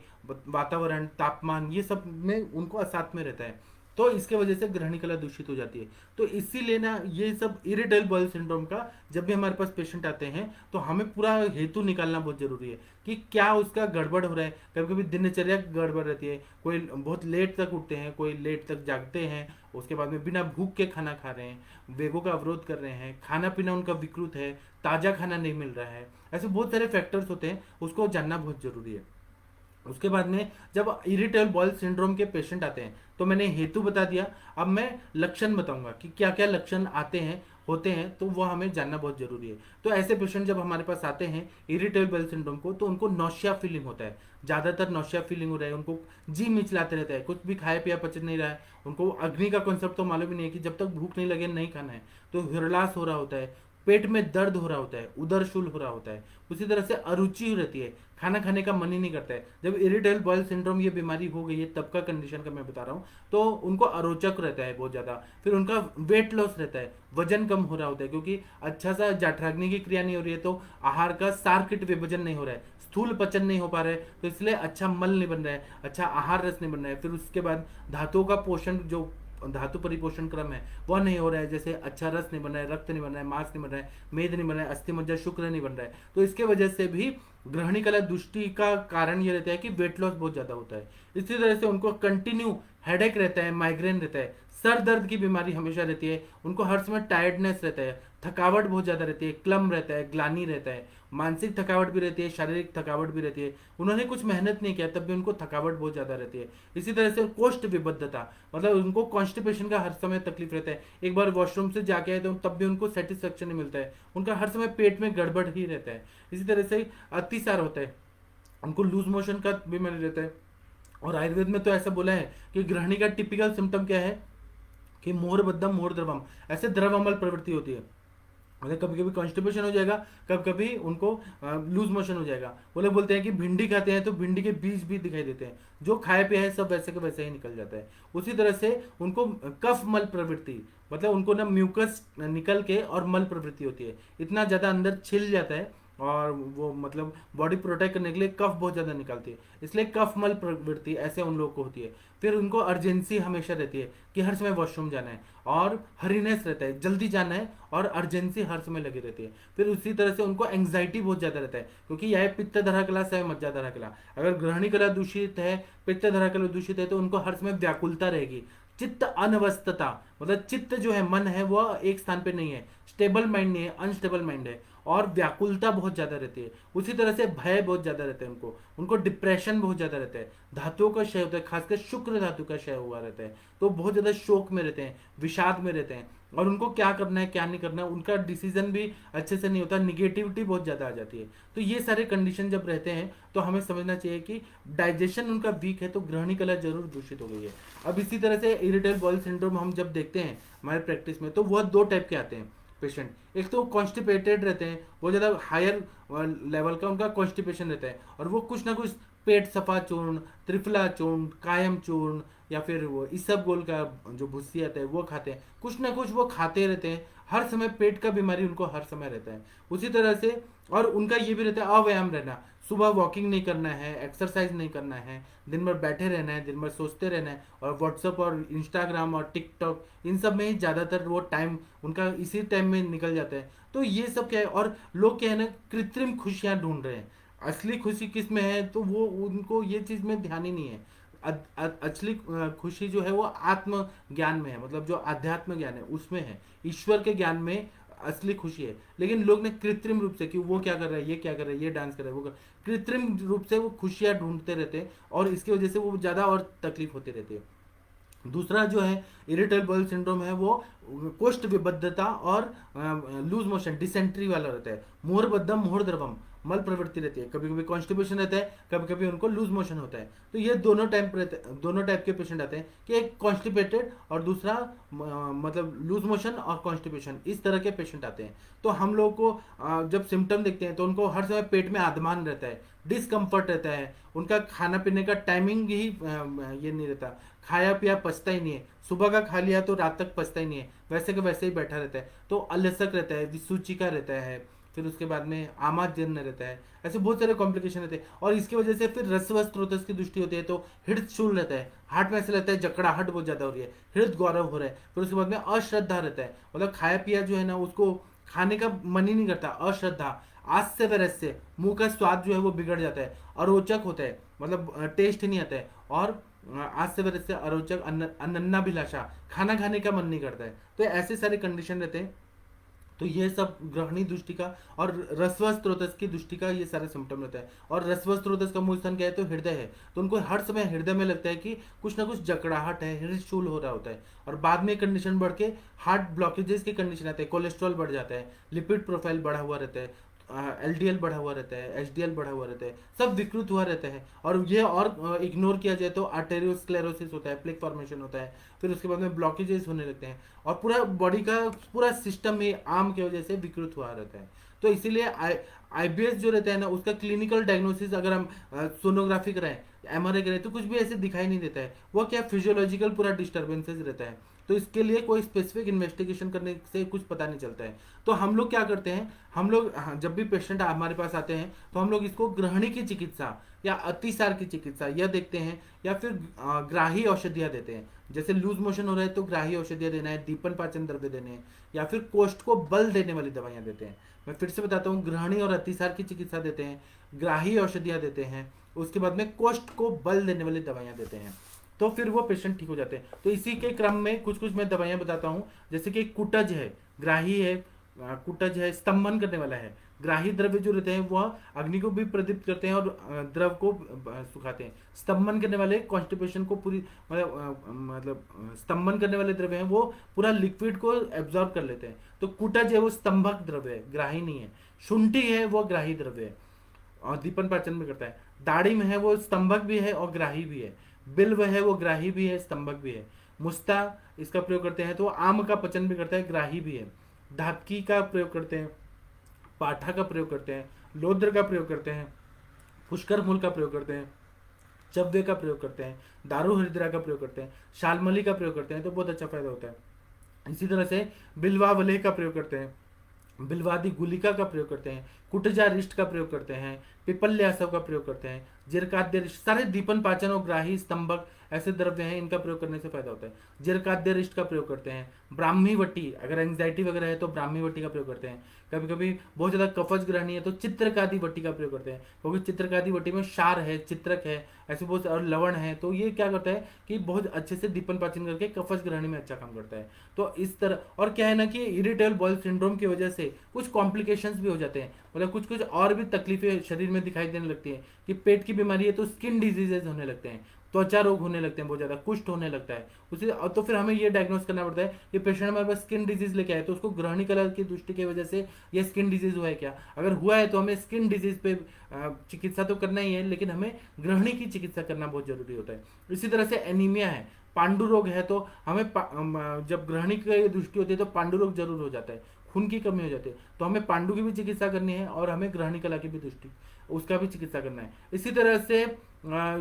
Speaker 1: वातावरण, तापमान, ये सब में उनको असाथ में रहता है। तो इसके वजह से ग्रहणी कला दूषित हो जाती है। तो इसीलिए ना ये सब इरिटेबल बॉयल सिंड्रोम का जब भी हमारे पास पेशेंट आते हैं तो हमें पूरा हेतु निकालना बहुत जरूरी है कि क्या उसका गड़बड़ हो रहा है। कभी कभी दिनचर्या गड़बड़ रहती है, कोई बहुत लेट तक उठते हैं, कोई लेट तक जागते हैं, उसके बाद में बिना भूख के खाना खा रहे हैं, वेगों का अवरोध कर रहे हैं, खाना पीना उनका विकृत है, ताजा खाना नहीं मिल रहा है। ऐसे बहुत सारे फैक्टर्स होते हैं, उसको जानना बहुत जरूरी है। उसके बाद में जब इरिटेबल बॉयल सिंड्रोम के पेशेंट आते हैं तो मैंने हेतु बता दिया, अब मैं लक्षण बताऊंगा कि क्या क्या लक्षण आते हैं होते हैं, तो वो हमें जानना बहुत जरूरी है। तो ऐसे पेशेंट जब हमारे पास आते हैं इरिटेबल बॉयल सिंड्रोम को, तो उनको नौशिया फीलिंग होता है, ज़्यादातर नौशिया फीलिंग हो रहा है, उनको जी मिचलाते रहता है, कुछ भी खाया पिया पच नहीं रहा है, उनको अग्नि का कॉन्सेप्ट तो मालूम ही नहीं है कि जब तक भूख नहीं लगे नहीं खाना है, तो हिरलास हो रहा होता है, पेट में दर्द हो रहा होता है, उदर शूल हो रहा होता है, उसी तरह से अरुचि रहती है, खाना खाने का मन ही नहीं करता है। जब इरिटेबल बॉयल सिंड्रोम ये बीमारी हो गई है तब का कंडीशन का मैं बता रहा हूँ, तो उनको अरोचक रहता है बहुत ज़्यादा, फिर उनका वेट लॉस रहता है, वजन कम हो रहा होता है, क्योंकि अच्छा सा जाठराग्नि की क्रिया नहीं हो रही है, तो आहार का सारकिट विभाजन नहीं हो रहा है, स्थूल पचन नहीं हो पा रहा है, तो इसलिए अच्छा मल नहीं बन रहा है, अच्छा आहार रस नहीं बन रहा है। फिर उसके बाद धातुओं का पोषण, जो धातु परिपोषण क्रम है वह नहीं हो रहा है, जैसे अच्छा रस नहीं बन रहा है, रक्त नहीं बन रहा है, मांस नहीं बन रहा है, मेद नहीं बन रहा है, अस्थि मज्जा शुक्र नहीं बन रहा है। तो इसके वजह से भी ग्रहणी कला दृष्टि का कारण ये रहता है कि वेट लॉस बहुत ज्यादा होता है। इसी तरह से उनको कंटिन्यू हेडेक रहता है, माइग्रेन रहता है, सर दर्द की बीमारी हमेशा रहती है, उनको हर समय टायर्डनेस रहता है, थकावट बहुत ज्यादा रहती है, क्लम रहता है, ग्लानी रहता है, मानसिक थकावट भी रहती है, शारीरिक थकावट भी रहती है, उन्होंने कुछ मेहनत नहीं किया तब भी उनको थकावट बहुत ज्यादा रहती है। इसी तरह से कोष्ठ विबद्धता, मतलब उनको कॉन्स्टिपेशन का हर समय तकलीफ रहता है, एक बार वॉशरूम से जाके आए तो तब भी उनको सेटिस्फेक्शन नहीं मिलता है, उनका हर समय पेट में गड़बड़ ही रहता है। इसी तरह से अतिसार होता है, उनको लूज मोशन का बीमारी रहता है। और आयुर्वेद में तो ऐसा बोला है कि ग्रहणी का टिपिकल सिम्टम क्या है कि मोर बद्धम मोर द्रवम, ऐसे द्रव अमल प्रवृत्ति होती है, मतलब कभी कभी कॉन्स्टिपेशन हो जाएगा, कभी कभी उनको लूज मोशन हो जाएगा। वो लोग बोलते हैं कि भिंडी खाते हैं तो भिंडी के बीज भी दिखाई देते हैं, जो खाए पे है सब वैसे के वैसे ही निकल जाता है। उसी तरह से उनको कफ मल प्रवृत्ति, मतलब उनको ना म्यूकस निकल के और मल प्रवृत्ति होती है, इतना ज़्यादा अंदर छिल जाता है, और वो मतलब बॉडी प्रोटेक्ट करने के लिए कफ बहुत ज़्यादा निकलती है, इसलिए कफ मल प्रवृत्ति ऐसे उन लोगों को होती है। फिर उनको अर्जेंसी हमेशा रहती है कि हर समय वॉशरूम जाना है, और हरीनेस रहता है, जल्दी जाना है, और अर्जेंसी हर समय लगी रहती है। फिर उसी तरह से उनको एंग्जाइटी बहुत ज़्यादा रहता है, क्योंकि यह पित्त धरा कला से मज्जा धरा कला, अगर ग्रहणी कला दूषित है, पित्त धरा कला दूषित है, तो उनको हर समय व्याकुलता रहेगी, चित्त अनवस्थता, मतलब चित्त जो है, मन है, वह एक स्थान पे नहीं है, स्टेबल माइंड नहीं है, अनस्टेबल माइंड है, और व्याकुलता बहुत ज्यादा रहती है। उसी तरह से भय बहुत ज्यादा रहता है उनको, उनको डिप्रेशन बहुत ज्यादा रहता है, धातुओं का क्षय होता है, खासकर शुक्र धातु का क्षय हुआ रहता है, तो बहुत ज्यादा शोक में रहते हैं, विषाद में रहते हैं, और उनको क्या करना है क्या नहीं करना है उनका डिसीजन भी अच्छे से नहीं होता, निगेटिविटी बहुत ज्यादा आ जाती है। तो ये सारे कंडीशन जब रहते हैं तो हमें समझना चाहिए कि डाइजेशन उनका वीक है, तो ग्रहणी कला जरूर दूषित हो गई है। अब इसी तरह से इरिटेबल बॉयल सिंड्रोम हम जब देखते हैं हमारे प्रैक्टिस में, तो वह दो टाइप के आते हैं पेशेंट। एक तो कॉन्स्टिपेटेड रहते हैं, वो ज़्यादा हायर लेवल का उनका कॉन्स्टिपेशन रहता है, और वो कुछ ना कुछ पेट सफा चूर्ण, त्रिफला चूर्ण, कायम चूर्ण, या फिर वो इसबगोल का जो भुस्सी आता है वो खाते हैं, कुछ ना कुछ वो खाते रहते हैं, हर समय पेट का बीमारी उनको हर समय रहता है। उसी तरह से और उनका ये भी रहता है अव्यायाम रहना, सुबह वॉकिंग नहीं करना है, एक्सरसाइज नहीं करना है, दिन भर बैठे रहना है, दिन भर सोचते रहना है, और व्हाट्सअप और इंस्टाग्राम और टिकटॉक इन सब में ही ज़्यादातर वो टाइम उनका इसी टाइम में निकल जाता है। तो ये सब क्या है, और लोग क्या है ना, कृत्रिम खुशियाँ ढूंढ रहे हैं, असली खुशी किस में है, तो वो उनको ये चीज़ में ध्यान ही नहीं है। असली खुशी जो है वो आत्म ज्ञान में है, मतलब जो आध्यात्म ज्ञान है उसमें है, ईश्वर के ज्ञान में असली खुशी है। लेकिन लोग ने कृत्रिम रूप से कि वो क्या कर रहा है, ये क्या कर रहा है, ये डांस कर रहा है, वो कृत्रिम रूप से वो खुशियां ढूंढते रहते हैं, और इसकी वजह से वो ज़्यादा और तकलीफ होती रहती है। दूसरा जो है इरिटेबल बॉयल सिंड्रोम है, वो कोष्ठ विबद्धता और लूज मोशन डिसेंट्री वाला रहता है, मोर बद्धम मोर द्रवम, मल प्रवृत्ति रहती है, कभी कभी कॉन्स्टिपेशन रहता है, कभी कभी उनको लूज मोशन होता है। तो ये दोनों टाइप के पेशेंट आते हैं, कि एक कॉन्स्टिपेटेड और दूसरा मतलब लूज मोशन और कॉन्स्टिपेशन, इस तरह के पेशेंट आते हैं। तो हम लोग को जब सिम्टम देखते हैं तो उनको हर समय पेट में आधमान रहता है, डिसकम्फर्ट रहता है, उनका खाना पीने का टाइमिंग ही ये नहीं रहता, खाया पिया पचता ही नहीं है, सुबह का खा लिया तो रात तक पचता ही नहीं है, वैसे के वैसे ही बैठा रहता है, तो अलसक रहता है, विसूचिका रहता है, फिर उसके बाद में आमाशय रहता है, ऐसे बहुत सारे कॉम्प्लिकेशन रहते हैं। और इसकी वजह से फिर रसव स्रोतस की दृष्टि होती है तो हृदय शूल रहता है, हार्ट में ऐसे लगता है जकड़ाहट बहुत ज्यादा हो रही है, हृदय गौरव हो रहा है। फिर उसके बाद में अश्रद्धा रहता है, मतलब खाया पिया जो है ना उसको खाने का मन ही नहीं करता, अश्रद्धा। आज से वरस से मुंह का स्वाद जो है वो बिगड़ जाता है, अरोचक होता है, मतलब टेस्ट नहीं आता है। और आज से वरस से अरोचक, अनन्नाभिलाषा, खाना खाने का मन नहीं करता है। तो ऐसे सारे कंडीशन रहते हैं। तो ये सब ग्रहणी दृष्टि का और रसव स्रोतस की दृष्टि का ये सारा सिम्टम रहता है। और रसव स्रोतस का मूल स्थान क्या है तो हृदय है, तो उनको हर समय हृदय में लगता है कि कुछ ना कुछ जकड़ाहट है, हृदय शूल हो रहा होता है। और बाद में कंडीशन बढ़ के हार्ट ब्लॉकेजेस की कंडीशन आते हैं, कोलेस्ट्रॉल बढ़ जाता है, लिपिड प्रोफाइल बढ़ा हुआ रहता है, एलडीएल बढ़ा हुआ रहता है, एचडीएल बढ़ा हुआ रहता है, सब विकृत हुआ रहता है। और ये और इग्नोर किया जाए तो आर्टेरियोस्क्लेरोसिस होता है, प्लेक फॉर्मेशन होता है, फिर उसके बाद में ब्लॉकेजेस होने लगते हैं और पूरा बॉडी का पूरा सिस्टम में आम की वजह से विकृत हुआ रहता है। तो इसीलिए आईबीएस जो रहता है ना उसका क्लिनिकल डायग्नोसिस अगर हम सोनोग्राफी कराएं, एमआरआई करें तो कुछ भी ऐसे दिखाई नहीं देता है, वो क्या फिजियोलॉजिकल पूरा डिस्टर्बेंसेस रहता है। तो इसके लिए कोई स्पेसिफिक इन्वेस्टिगेशन करने से कुछ पता नहीं चलता है। तो हम लोग क्या करते हैं, हम लोग हाँ, जब भी पेशेंट हमारे पास आते हैं तो हम लोग इसको ग्रहणी की चिकित्सा या अतिसार की चिकित्सा यह देखते हैं, या फिर ग्राही औषधियाँ देते हैं। जैसे लूज मोशन हो रहा है तो ग्राही औषधियाँ देना है, दीपन पाचन द्रव्य देने हैं, या फिर कोष्ठ को बल देने वाली दवाइयाँ देते हैं। मैं फिर से बताता हूँ, ग्रहणी और अतिसार की चिकित्सा देते हैं, ग्राही औषधियाँ देते हैं, उसके बाद में कोष्ठ को बल देने वाली दवाइयाँ देते हैं, तो फिर वो पेशेंट ठीक हो जाते हैं। तो इसी के क्रम में कुछ कुछ मैं दवाइयाँ बताता हूँ। जैसे कि कुटज है, ग्राही है, कुटज है, स्तंभन करने वाला है। ग्राही द्रव्य जो रहते हैं वह अग्नि को भी प्रदीप्त करते हैं और द्रव को सुखाते हैं। स्तंभन करने वाले कॉन्स्टिपेशन को पूरी मतलब स्तंभन करने वाले द्रव्य हैं वो पूरा लिक्विड को एब्जॉर्ब कर लेते हैं। तो कुटज है वो स्तंभक द्रव्य है, ग्राही नहीं है। शुंठी है वो ग्राही द्रव्य है और दीपन पाचन में करता है। दाढ़ी में है वो स्तंभक भी है और ग्राही भी है। बिल्व है वो ग्राही भी है, स्तंभक भी है। मुस्ता इसका प्रयोग करते हैं तो आम का पचन भी करता है, ग्राही भी है। धातकी का प्रयोग करते हैं, पाठा का प्रयोग करते हैं, लोद्र का प्रयोग करते हैं, पुष्कर मूल का प्रयोग करते हैं, चव्य का प्रयोग करते हैं, दारू हरिद्रा का प्रयोग करते हैं, शालमली का प्रयोग करते हैं, तो बहुत अच्छा फायदा होता है। इसी तरह से बिल्वावलेह का प्रयोग करते हैं, बिल्वादी गुलिका का प्रयोग करते हैं, कुटजा रिष्ट का प्रयोग करते हैं, पिपल्यासव का प्रयोग करते हैं, जिरकाद्य रिष्ट, सारे दीपन पाचन और ग्राही स्तंभक ऐसे द्रव्य हैं, इनका प्रयोग करने से फायदा होता है। जिरकाद्य रिष्ट का प्रयोग करते हैं। ब्राह्मी वटी, अगर एंग्जाइटी वगैरह है तो ब्राह्मी वटी का प्रयोग करते हैं। कभी कभी बहुत ज्यादा कफज ग्रहणी है तो चित्रकादि वटी का प्रयोग करते हैं, क्योंकि चित्रकादि वटी में क्षार है, चित्रक है, ऐसे बहुत और लवण है, तो ये क्या करता है कि बहुत अच्छे से दीपन पाचन करके कफज ग्रहणी में अच्छा काम करता है। तो इस तरह, और क्या है ना कि इरिटेबल बॉल सिंड्रोम की वजह से कुछ कॉम्प्लिकेशंस भी हो जाते हैं, मतलब कुछ कुछ और भी तकलीफें शरीर में दिखाई देने लगती है कि पेट की बीमारी है तो स्किन डिजीजेज होने लगते हैं, त्वचा रोग होने लगते हैं, बहुत ज्यादा कुष्ठ होने लगता है उसी। तो फिर हमें ये डायग्नोस करना पड़ता है कि पेशेंट हमारे पास स्किन डिजीज लेके आए तो उसको ग्रहणी कलर की दृष्टि की वजह से ये स्किन डिजीज हुआ है क्या। अगर हुआ है तो हमें स्किन डिजीज पे चिकित्सा तो करना ही है, लेकिन हमें ग्रहणी की चिकित्सा करना बहुत जरूरी होता है। इसी तरह से एनीमिया है, पांडु रोग है, तो हमें जब ग्रहणी की दृष्टि होती है तो पांडु रोग जरूर हो जाता है, खून की कमी हो जाती है, तो हमें पांडु की भी चिकित्सा करनी है और हमें ग्रहणी कला की भी दृष्टि उसका भी चिकित्सा करना है। इसी तरह से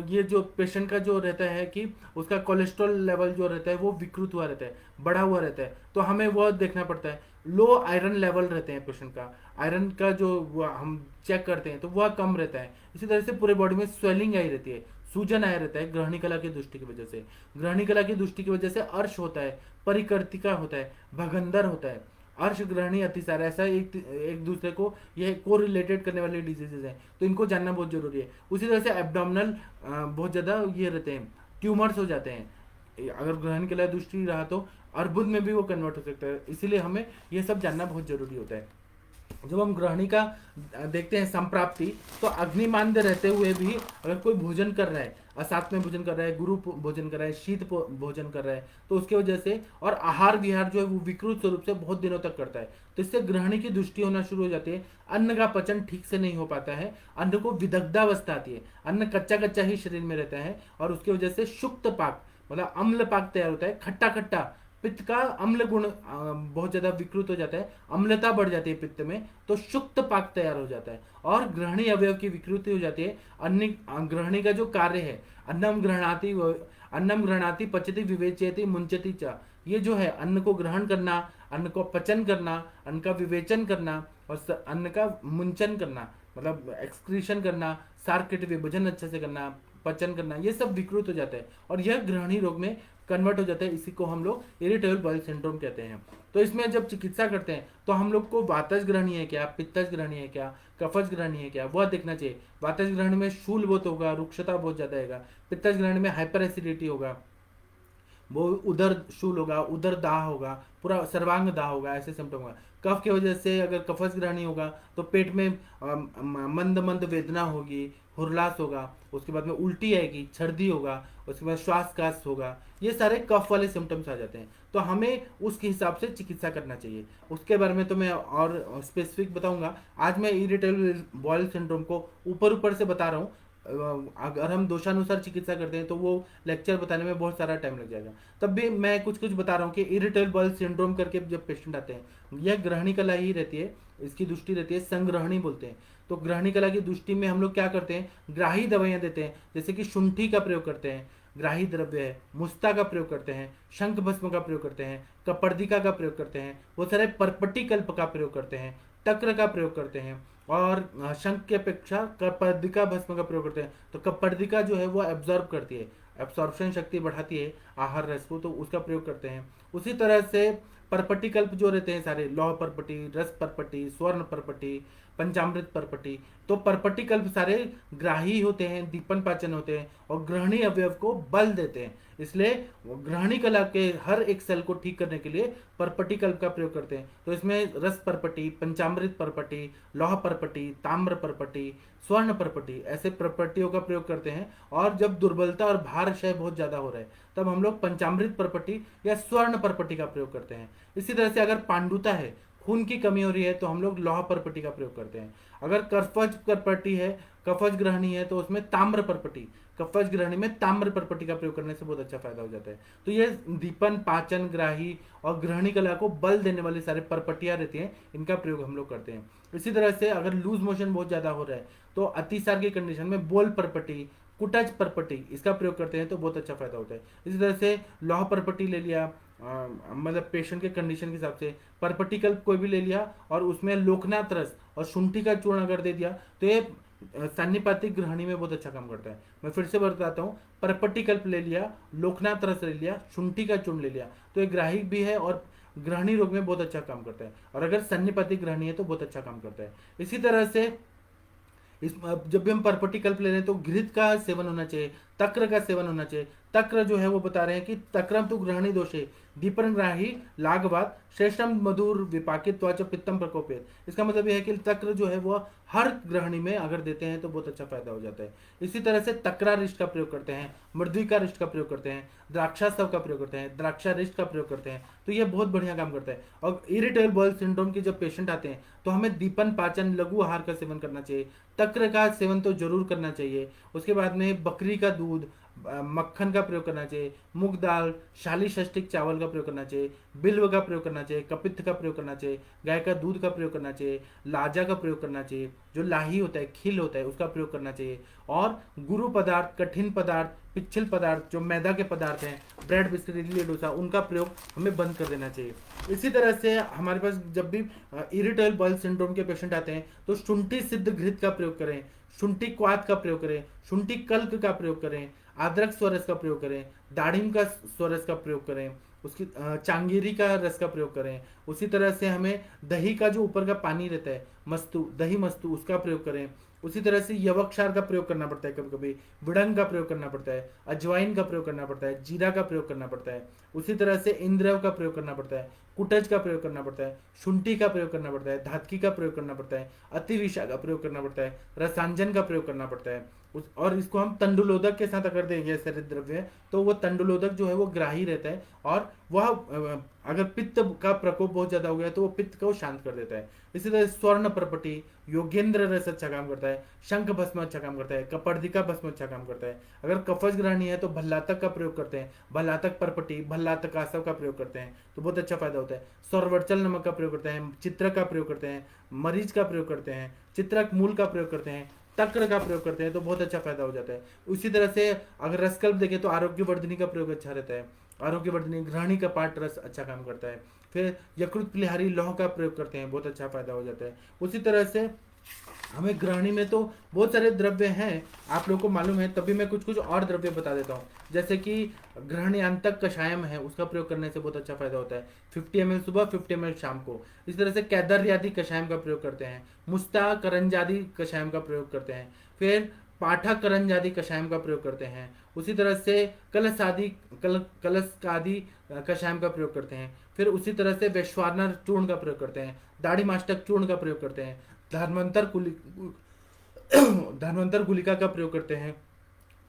Speaker 1: ये जो पेशेंट का जो रहता है कि उसका कोलेस्ट्रॉल लेवल जो रहता है वो विकृत हुआ रहता है, बढ़ा हुआ रहता है, तो हमें वह देखना पड़ता है। लो आयरन लेवल रहते हैं पेशेंट का, आयरन का जो हम चेक करते हैं तो वह कम रहता है। इसी तरह से पूरे बॉडी में स्वेलिंग आई रहती है, सूजन आया रहता है ग्रहणी कला की दृष्टि की वजह से। ग्रहणी कला की दृष्टि की वजह से अर्श होता है, परिकर्तिका होता है, भगंदर होता है, अर्श ग्रहणी अतिसार, ऐसा एक एक दूसरे को ये को रिलेटेड करने वाले डिजीजेज हैं, तो इनको जानना बहुत जरूरी है। उसी तरह से एब्डोमिनल बहुत ज्यादा ये रहते हैं, ट्यूमर्स हो जाते हैं, अगर ग्रहण के लिए दृष्टि रहा तो अर्बुद में भी वो कन्वर्ट हो सकता है, इसीलिए हमें ये सब जानना बहुत जरूरी होता है। जब हम ग्रहणी का देखते हैं संप्राप्ति, तो अग्निमांद्य रहते हुए भी अगर कोई भोजन कर रहा है, असात में भोजन कर रहा है, गुरु भोजन कर रहा है, शीत भोजन कर रहा है, तो उसके वजह से, और आहार विहार जो है वो विकृत स्वरूप से बहुत दिनों तक करता है, तो इससे ग्रहणी की दृष्टि होना शुरू हो जाती है। अन्न का पचन ठीक से नहीं हो पाता है, अन्न को विदग्धावस्था आती है, अन्न कच्चा कच्चा ही शरीर में रहता है, और उसकी वजह से शुक्त पाक मतलब अम्ल पाक तैयार होता है, खट्टा खट्टा, पित्त का अम्ल गुण बहुत ज्यादा विकृत हो जाता है, अम्लता बढ़ जाती है पित्त में, तो शुक्त पाक तैयार हो जाता है और ग्रहणी अवयव की विकृति हो जाती है। अन्य ग्रहणी का जो कार्य है, अन्नम गृहणाति पचति विवेचयति मुंचति च, ये जो है अन्न को ग्रहण करना, अन्न को पचन करना, अन्न का विवेचन करना और अन्न का मुंचन करना, मतलब एक्सक्रीशन करना, सार्किट विभाजन अच्छे से करना, पचन करना, ये सब विकृत हो जाता है और यह ग्रहणी रोग में कन्वर्ट हो जाता है। इसी को हम लोग इरिटेबल बाउल सिंड्रोम कहते हैं। तो इसमें जब चिकित्सा करते हैं तो हम लोग को वातज ग्रहणी है क्या, पित्तज ग्रहणी है क्या, कफज ग्रहणी है क्या, वह देखना चाहिए। वातज ग्रहणी में शूल बहुत होगा, रुक्षता बहुत ज्यादा आएगा। पित्तज ग्रहणी में हाइपर एसिडिटी होगा, वो उदर शूल होगा, उदर दाह होगा, पूरा सर्वांग दाह होगा, ऐसे सिम्टम होगा। कफ की वजह से अगर कफस ग्रहणी होगा तो पेट में मंद मंद वेदना होगी, हुरलास होगा, उसके बाद में उल्टी आएगी, छर्दी होगा, उसके बाद श्वास कास होगा। ये सारे कफ वाले सिम्टम्स आ जाते हैं, तो हमें उसके हिसाब से चिकित्सा करना चाहिए। उसके बारे में तो मैं और स्पेसिफिक बताऊंगा। आज मैं इरिटेबल बॉयल सिंड्रोम को ऊपर ऊपर से बता रहा हूँ। अगर हम दोषानुसार चिकित्सा करते हैं तो वो लेक्चर बताने में बहुत सारा टाइम लग जाएगा। तब भी मैं कुछ कुछ बता रहा हूँ कि इरिटेबल बाउल सिंड्रोम करके जब पेशेंट आते हैं, यह ग्रहणी कला ही रहती है, इसकी दृष्टि रहती है, संग्रहणी बोलते हैं। तो ग्रहणी कला की दृष्टि में हम लोग क्या करते हैं, ग्राही दवाइयाँ देते हैं, जैसे कि शुंठी का प्रयोग करते हैं, ग्राही द्रव्य है, मुस्ता का प्रयोग करते हैं, शंख भस्म का प्रयोग करते हैं, कपर्दिका का प्रयोग करते हैं, वो सारे परपट्टी कल्प का प्रयोग करते हैं, तक्र का प्रयोग करते हैं और शंख की अपेक्षा कपर्दिका भस्म का प्रयोग करते हैं। तो कपर्दिका जो है वो एब्जॉर्ब करती है, एब्सॉर्प्शन शक्ति बढ़ाती है आहार रस को, तो उसका प्रयोग करते हैं। उसी तरह से परपट्टी कल्प जो रहते हैं सारे, लौह परपट्टी, रस परपट्टी, स्वर्ण परपट्टी, पंचामृत परपट्टी, तो परपट्टी कल्प सारे ग्राही होते हैं, दीपन पाचन होते हैं और ग्रहणी अवयव को बल देते हैं। इसलिए ग्रहणी कला के हर एक सेल को ठीक करने के लिए परपट्टी कल्प का प्रयोग करते हैं। तो इसमें रस परपट्टी, पंचामृत परपट्टी, लौह परपट्टी, ताम्र परपट्टी, स्वर्ण परपट्टी, ऐसे परपट्टियों का प्रयोग करते हैं। और जब दुर्बलता और भार क्षय बहुत ज्यादा हो रहा है तब हम लोग पंचामृत परपट्टी या स्वर्ण परपट्टी का प्रयोग करते हैं। इसी तरह से अगर पांडुता है, खून की कमी हो रही है, तो हम लोग लौह परपट्टी का प्रयोग करते हैं। अगर कफज परपट्टी है, कफज ग्रहणी है, तो उसमें ताम्र परपट्टी, कफज ग्रहणी में ताम्र परपट्टी का प्रयोग करने से बहुत अच्छा फायदा हो जाता है। तो ये दीपन, पाचन, ग्राही और ग्रहणी कला को बल देने वाली सारे परपट्टियां रहती हैं, इनका प्रयोग हम लोग करते हैं। इसी तरह से अगर लूज मोशन बहुत ज्यादा हो रहा है तो अतिसार की कंडीशन में बोल परपट्टी, कुटज परपट्टी, इसका प्रयोग करते हैं तो बहुत अच्छा फायदा होता है। इसी तरह से लौह परपट्टी ले लिया, मतलब पेशेंट के कंडीशन के हिसाब से परपट्टी कल्प कोई भी ले लिया और उसमें लोकनाथ रस और शुंठी का चूर्ण अगर दे दिया तो ये सान्निपातिक ग्रहणी में बहुत अच्छा काम करता है। मैं फिर से बताता हूँ, परपट्टी कल्प ले लिया, लोकनाथ रस ले लिया, शुंठी का चूर्ण ले लिया, तो ये ग्राहिक भी है और ग्रहणी रोग में बहुत अच्छा काम करता है। और अगर सन्निपातिक ग्रहणी है तो बहुत अच्छा काम करता है। इसी तरह से जब भी हम परपट्टी कल्प ले रहे हैं तो घृत का सेवन होना चाहिए, तक्र का सेवन होना चाहिए। तक्र जो है वो बता रहे हैं कि तक्रम तो ग्रहणी दोषे दीपन ग्राही लाघवात श्रेष्ठम मधुर विपाकित पित्तम प्रकोपित। इसका मतलब यह है कि तक्र जो है वो हर ग्रहणी में अगर देते हैं तो बहुत अच्छा फायदा हो जाता है। इसी तरह से तक्रारिष्ट का प्रयोग करते हैं, मृद्विकारिष्ट का प्रयोग करते हैं, द्राक्षास्तव का प्रयोग करते हैं, द्राक्षारिष्ट का प्रयोग करते हैं, तो ये बहुत बढ़िया काम करता है। और इरिटेबल बाउल सिंड्रोम के जब पेशेंट आते हैं तो हमें दीपन, पाचन, लघु आहार का सेवन करना चाहिए, तक्र का सेवन तो जरूर करना चाहिए। उसके बाद में बकरी का दूध, मक्खन का प्रयोग करना चाहिए, मूंग दाल, शाली षष्टिक चावल का प्रयोग करना चाहिए, बिल्व का प्रयोग करना चाहिए, कपित्थ का प्रयोग करना चाहिए, गाय का दूध का प्रयोग करना चाहिए, लाजा का प्रयोग करना चाहिए, जो लाही होता है, खिल होता है, उसका प्रयोग करना चाहिए। और गुरु पदार्थ, कठिन पदार्थ, पिच्छल पदार्थ, जो मैदा के पदार्थ हैं, ब्रेड, बिस्किट, इडली, डोसा, उनका प्रयोग हमें बंद कर देना चाहिए। इसी तरह से हमारे पास जब भी इरिटेबल बाउल सिंड्रोम के पेशेंट आते हैं तो शुंठी सिद्ध घृत का प्रयोग करें, शुंठी क्वाथ का प्रयोग करें, शुंठी कल्क का प्रयोग करें, अदरक स्वरस का प्रयोग करें, दाढ़िम का स्वरस का प्रयोग करें, उसकी चांगेरी का रस का प्रयोग करें। उसी तरह से हमें दही का जो ऊपर का पानी रहता है, मस्तु, दही मस्तु, उसका प्रयोग करें। उसी तरह से यवक्षार का प्रयोग करना पड़ता है, कभी कभी विड़ंग का प्रयोग करना पड़ता है, अजवाइन का प्रयोग करना पड़ता है, जीरा का प्रयोग करना पड़ता है। उसी तरह से इंद्रव का प्रयोग करना पड़ता है, कुटज का प्रयोग करना पड़ता है, शुंठी का प्रयोग करना पड़ता है, धातकी का प्रयोग करना पड़ता है, अतिविषा का प्रयोग करना पड़ता है, रसांजन का प्रयोग करना पड़ता है। और इसको हम तंडुलोदक के साथ अगर देंगे ऐसे द्रव्य, तो वो तंडुलोदक जो है वो ग्राही रहता है और वह अगर पित्त का प्रकोप बहुत ज्यादा हो गया तो वो पित्त को शांत कर देता है। इसी तरह स्वर्ण परपटी, योगेंद्र रस अच्छा काम करता है, शंख भस्म अच्छा काम करता है, कपर्दिका भस्म अच्छा काम करता है। अगर कफज ग्रहणी है तो भल्लातक का प्रयोग करते हैं, भल्लातक परपटी, भल्लातक आसव का प्रयोग करते हैं, तो बहुत अच्छा फायदा होता है। सौरवर्चल नमक का प्रयोग करते हैं, चित्रक का प्रयोग करते हैं, मरीच का प्रयोग करते हैं, चित्रक मूल का प्रयोग करते हैं, तक्र का प्रयोग करते हैं तो बहुत अच्छा फायदा हो जाता है। उसी तरह से अगर रसकल्प देखें तो आरोग्यवर्धिनी का प्रयोग अच्छा रहता है। आरोग्यवर्धिनी घृणी का पाठ रस अच्छा काम करता है। फिर यकृत पिलहारी लौह का प्रयोग करते हैं, बहुत अच्छा फायदा हो जाता है। उसी तरह से हमें गृहिणी में तो बहुत सारे द्रव्य हैं, आप लोगों को मालूम है, तभी मैं कुछ कुछ और द्रव्य बता देता हूँ। जैसे कि गृहिणी अंतक कषायम है, उसका प्रयोग करने से बहुत अच्छा फायदा होता है। 50 ml सुबह, 50 ml शाम को। इस तरह से कैदर आदि कषायम का प्रयोग करते हैं। मुस्ता करंजादि कषायम का प्रयोग करते हैं। फिर पाठा करंजादि कषायम का प्रयोग करते हैं। उसी तरह से कलश आदि कलश आदि कषायम का प्रयोग करते हैं। फिर उसी तरह से वैश्वानर चूर्ण का प्रयोग करते हैं। दाढ़ी मास्टक चूर्ण का प्रयोग करते हैं। धन्वंतर कुली धन्वंतर गुलिका का प्रयोग करते हैं।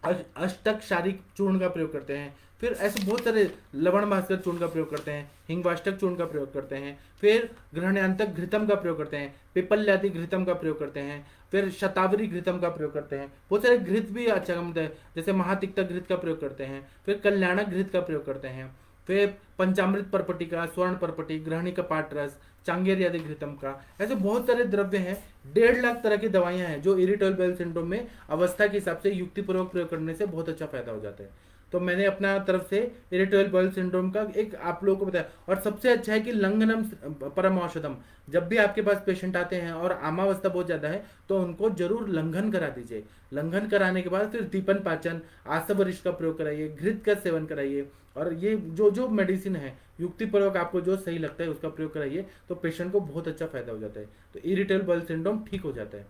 Speaker 1: अष्टक शारिक चूर्ण का प्रयोग करते हैं। फिर ऐसे बहुत सारे लवण भास्कर चूर्ण का प्रयोग करते हैं। हिंगवाष्टक चूर्ण का प्रयोग करते हैं। फिर ग्रहणांतक घृतम का प्रयोग करते हैं। पिपल्यादि घृतम का प्रयोग करते हैं। फिर शतावरी घृतम का प्रयोग करते हैं। बहुत सारे घृत भी अच्छा काम होता है, जैसे महातिक्ता घृत का प्रयोग करते हैं। फिर कल्याणक घृत का प्रयोग करते हैं। फिर पंचामृत परपटिका, स्वर्ण परपटी, ग्रहणी का पाट रस, चांगेर आदि घृतम का, ऐसे बहुत सारे द्रव्य हैं। 1.5 लाख तरह की दवाइयां हैं जो इरिटेबल बाउल सिंड्रोम में अवस्था के हिसाब से युक्तिपूर्वक प्रयोग करने से बहुत अच्छा फायदा हो जाता है। तो मैंने अपना तरफ से इरिटेबल बाउल सिंड्रोम का एक आप लोगों को बताया। और सबसे अच्छा है कि लंघनम परम औषधम। जब भी आपके पास पेशेंट आते हैं और आमावस्था बहुत ज्यादा है तो उनको जरूर लंघन करा दीजिए। लंघन कराने के बाद फिर दीपन पाचन, आसवरिश का प्रयोग कराइए, घृत का सेवन कराइए। और ये जो जो मेडिसिन है युक्तिपूर्वक आपको जो सही लगता है उसका प्रयोग कराइए, तो पेशेंट को बहुत अच्छा फायदा हो जाता है। तो इरिटेबल बाउल सिंड्रोम ठीक हो जाता है।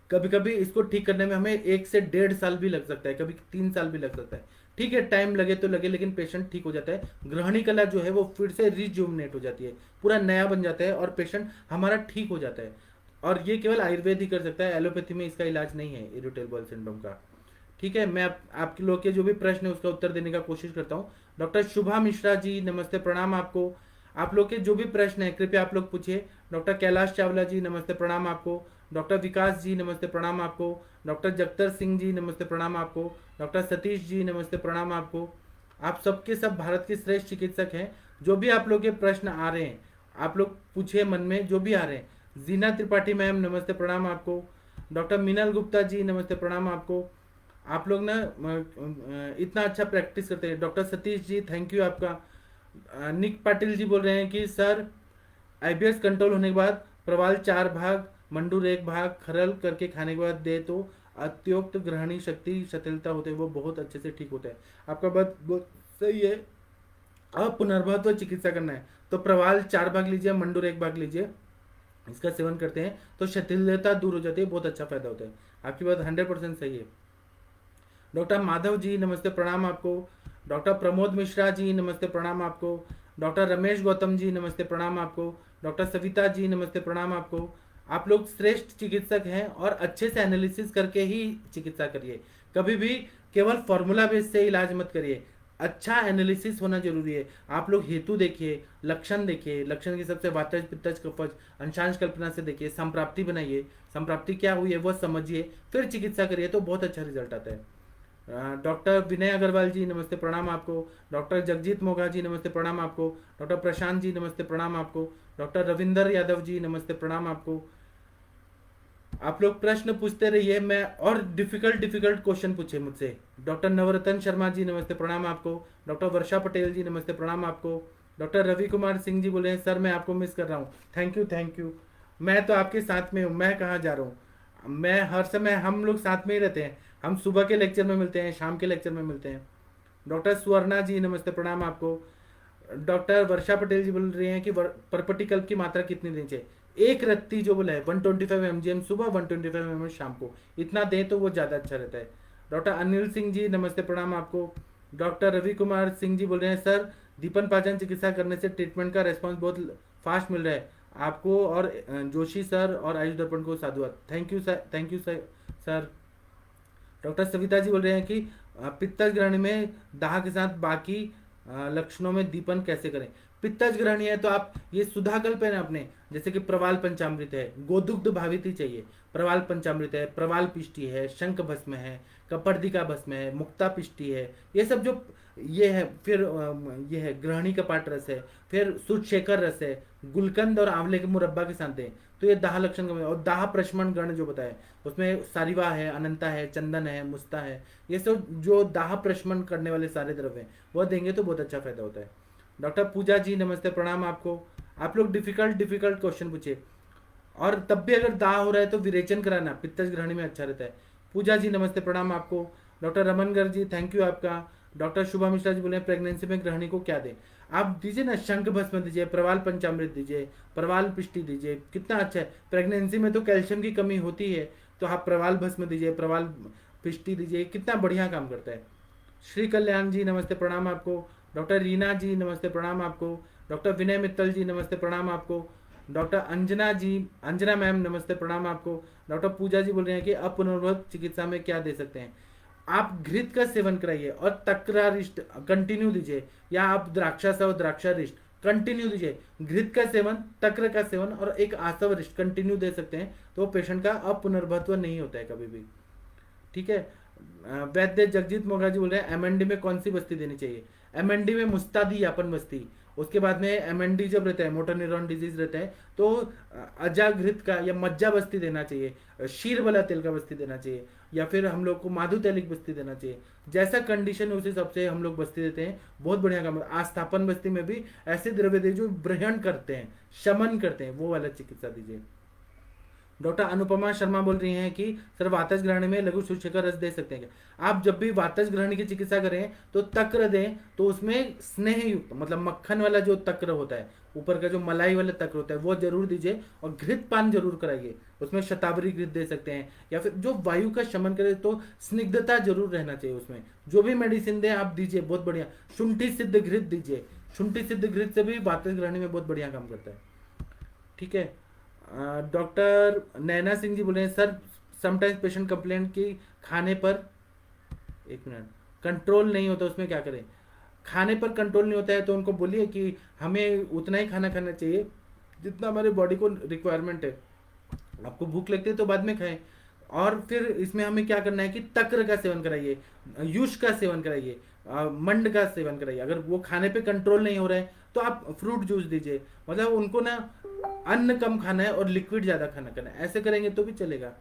Speaker 1: कभी कभी इसको ठीक करने में हमें 1 से 1.5 साल भी लग सकता है, कभी 3 साल भी लग सकता है। ठीक है, टाइम लगे तो लगे, लेकिन पेशेंट ठीक हो जाता है। ग्रहणी कला जो है वो फिर से रिज्यूमिनेट हो जाती है, पूरा नया बन जाता है और पेशेंट हमारा ठीक हो जाता है। और ये केवल आयुर्वेद ही कर सकता है, एलोपैथी में इसका इलाज नहीं है इरिटेबल बाउल सिंड्रोम का। ठीक है, मैं आपके लोग के जो भी प्रश्न है उसका उत्तर देने का कोशिश करता हूँ। डॉक्टर शुभा मिश्रा जी नमस्ते, प्रणाम आपको। आप लोग के जो भी प्रश्न है कृपया आप लोग पूछिए। डॉक्टर कैलाश चावला जी नमस्ते, प्रणाम आपको। डॉक्टर विकास जी नमस्ते, प्रणाम आपको। डॉक्टर जगतर सिंह जी नमस्ते, प्रणाम आपको। डॉक्टर सतीश जी नमस्ते, प्रणाम आपको। आप सबके सब भारत के श्रेष्ठ चिकित्सक हैं। जो भी आप लोग के प्रश्न आ रहे हैं आप लोग पूछिए, मन में जो भी आ रहे हैं। जीना त्रिपाठी मैम नमस्ते, प्रणाम आपको। डॉक्टर मीनल गुप्ता जी नमस्ते, प्रणाम आपको। आप लोग ना इतना अच्छा प्रैक्टिस करते हैं। Doctor Satish ji thank you आपका। निक पाटिल जी बोल रहे हैं कि सर आईबीएस कंट्रोल होने के बाद प्रवाल 4 भाग, मंडूर 1 भाग खरल करके खाने के बाद दे तो अत्युक्त ग्रहणी शक्ति शिथिलता होते हैं वो बहुत अच्छे से ठीक होता है। आपका बात बहुत सही है। अब पुनर्भव चिकित्सा करना है तो प्रवाल 4 भाग लीजिए, मंडूर 1 भाग लीजिए, इसका सेवन करते हैं तो शिथिलता दूर हो जाती है, बहुत अच्छा फायदा होता है। आपकी बात 100% सही है। डॉक्टर माधव जी नमस्ते, प्रणाम आपको। डॉक्टर प्रमोद मिश्रा जी नमस्ते, प्रणाम आपको। डॉक्टर रमेश गौतम जी नमस्ते, प्रणाम आपको। डॉक्टर सविता जी नमस्ते, प्रणाम आपको। आप लोग श्रेष्ठ चिकित्सक हैं और अच्छे से एनालिसिस करके ही चिकित्सा करिए। कभी भी केवल फॉर्मूला बेस से इलाज मत करिए, अच्छा एनालिसिस होना जरूरी है। आप लोग हेतु देखिए, लक्षण देखिए, लक्षण के सबसे वातज पित्तज कफज अंशांश कल्पना से देखिए, संप्राप्ति बनाइए, संप्राप्ति क्या हुई है वह समझिए, फिर चिकित्सा करिए तो बहुत अच्छा रिजल्ट आता है। डॉक्टर विनय अग्रवाल जी नमस्ते, प्रणाम आपको। डॉक्टर जगजीत मोघा जी नमस्ते, प्रणाम आपको। डॉक्टर प्रशांत जी नमस्ते, प्रणाम आपको। डॉक्टर रविंदर यादव जी नमस्ते, प्रणाम आपको। आप लोग प्रश्न पूछते रहिए, मैं और डिफिकल्ट क्वेश्चन पूछे मुझसे। डॉक्टर नवरतन शर्मा जी नमस्ते, प्रणाम आपको। डॉक्टर वर्षा पटेल जी नमस्ते, प्रणाम आपको। डॉक्टर रवि कुमार सिंह जी बोले सर मैं आपको मिस कर रहा हूँ। Thank you. मैं तो आपके साथ में हूँ, मैं कहाँ जा रहा हूँ। मैं हर समय, हम लोग साथ में ही रहते हैं। हम सुबह के लेक्चर में मिलते हैं, शाम के लेक्चर में मिलते हैं। डॉक्टर सुवर्णा जी नमस्ते, प्रणाम आपको। डॉक्टर वर्षा पटेल जी बोल रही हैं कि परपटिकल्प की मात्रा कितनी देनी चाहिए। एक रत्ती जो बोला है 125 mgm सुबह, 125 mgm शाम को, इतना दें तो वो ज़्यादा अच्छा रहता है। डॉक्टर अनिल सिंह जी नमस्ते, प्रणाम आपको। डॉक्टर रवि कुमार सिंह जी बोल रहे हैं सर दीपन पाचन चिकित्सा करने से ट्रीटमेंट का रेस्पॉन्स बहुत फास्ट मिल रहा है आपको और जोशी सर और आयुष दर्पण को साधुवाद। Thank you sir. Doctor Savita ji बोल रहे हैं कि पित्तज ग्रहणी में दाह के साथ बाकी लक्षणों में दीपन कैसे करें। पित्तज ग्रहणी है तो आप ये सुधाकल्प है ना अपने, जैसे कि प्रवाल पंचामृत है, गोदुग्ध भावित ही चाहिए। प्रवाल पंचामृत है, प्रवाल पिष्टी है, शंख भस्म है, कपर्दिका भस्म है, मुक्ता पिष्टी है, ये सब जो ये है, फिर ये है ग्रहणी कपाट रस है, फिर सुशेखर रस है, गुलकंद और आंवले के मुरब्बा के साथ हैं। तो ये दाह लक्षण का, और दाह प्रशमन गण जो बताए उसमें सारिवा है, अनंता है, चंदन है, मुस्ता है, ये सब जो दाह प्रशमन करने वाले सारे द्रव्य हैं वह देंगे तो बहुत अच्छा फायदा होता है। डॉक्टर पूजा जी नमस्ते, प्रणाम आपको। आप लोग डिफिकल्ट डिफिकल्ट क्वेश्चन पूछिए, और तब भी अगर दाह हो रहा है तो विरेचन कराना पित्तज ग्रहणी में अच्छा रहता है। पूजा जी नमस्ते, प्रणाम आपको। Doctor Raman Garg ji thank you आपका। डॉक्टर शुभा मिश्रा जी बोले प्रेगनेंसी में ग्रहणी को क्या दें। आप दीजिए ना, शंख भस्म दीजिए, प्रवाल पंचामृत दीजिए, प्रवाल पिष्टी दीजिए, कितना अच्छा है। प्रेगनेंसी में तो कैल्शियम की कमी होती है, तो आप प्रवाल भस्म दीजिए, प्रवाल पिष्टी दीजिए, कितना बढ़िया काम करता है। श्री कल्याण जी नमस्ते, प्रणाम आपको। डॉक्टर रीना जी नमस्ते, प्रणाम आपको। डॉक्टर विनय मित्तल जी नमस्ते, प्रणाम आपको। डॉक्टर अंजना जी, अंजना मैम नमस्ते, प्रणाम आपको। डॉक्टर पूजा जी बोल रहे हैं कि अपुनर्भव चिकित्सा में क्या दे सकते हैं। आप घृत का सेवन कराइए और तक्रारिष्ट कंटिन्यू दीजिए, या आप द्राक्षासा और द्राक्षारिष्ट कंटिन्यू दीजिए। घृत का सेवन, तक्र का सेवन और एक आसवरिष्ट कंटिन्यू दे सकते हैं, तो पेशेंट का अपुनर्भत्व नहीं होता है कभी भी। ठीक है। वैद्य जगजीत मोगा जी बोल रहे हैं एमएनडी में कौन सी बस्ती देनी चाहिए। एमएनडी में मुस्तादी यापन बस्ती, उसके बाद में एमएनडी जब रहता है, मोटर न्यूरॉन डिजीज रहता है, तो अजाघृत का या मज्जा बस्ती देना चाहिए, शीर वाला तेल का बस्ती देना चाहिए, या फिर हम लोग को माधु तैलिक बस्ती देना चाहिए। जैसा कंडीशन है उस हिसाब से हम लोग बस्ती देते हैं, बहुत बढ़िया काम। आस्थापन बस्ती में भी ऐसे द्रव्य दे जो ग्रहण करते हैं, शमन करते हैं, वो वाला चिकित्सा दीजिए। डॉक्टर अनुपमा शर्मा बोल रही हैं कि सर वातज ग्रहणी में लघु सुशेखर रस दे सकते हैं क्या। आप जब भी वातज ग्रहणी की चिकित्सा करें तो तक्र दें, तो उसमें स्नेह युक्त मतलब मक्खन वाला जो तक्र होता है, ऊपर का जो मलाई वाला तक्र होता है वो जरूर दीजिए, और घृत पान जरूर कराइए। उसमें शतावरी घृत दे सकते हैं, या फिर जो वायु का शमन करे तो स्निग्धता जरूर रहना चाहिए उसमें। जो भी मेडिसिन दें आप दीजिए, बहुत बढ़िया। शुंठी सिद्ध घृत दीजिए, शुंठी सिद्ध घृत से भी वातज ग्रहणी में बहुत बढ़िया काम करता है। ठीक है। डॉक्टर नैना सिंह जी बोले सर समटाइम्स पेशेंट कंप्लेंट कि खाने पर, एक मिनट, कंट्रोल नहीं होता, उसमें क्या करें। खाने पर कंट्रोल नहीं होता है तो उनको बोलिए कि हमें उतना ही खाना खाना चाहिए जितना हमारे बॉडी को रिक्वायरमेंट है। आपको भूख लगती है तो बाद में खाएं। और फिर इसमें हमें क्या करना है कि तक्र का सेवन कराइए, युष का सेवन कराइए, मंड का सेवन कराइए। अगर वो खाने पे कंट्रोल नहीं हो रहा है तो आप फ्रूट जूस दीजिए। मतलब उनको ना अन्न कम खाना है और लिक्विड ज्यादा खाना करना है, ऐसे करेंगे तो भी चलेगा।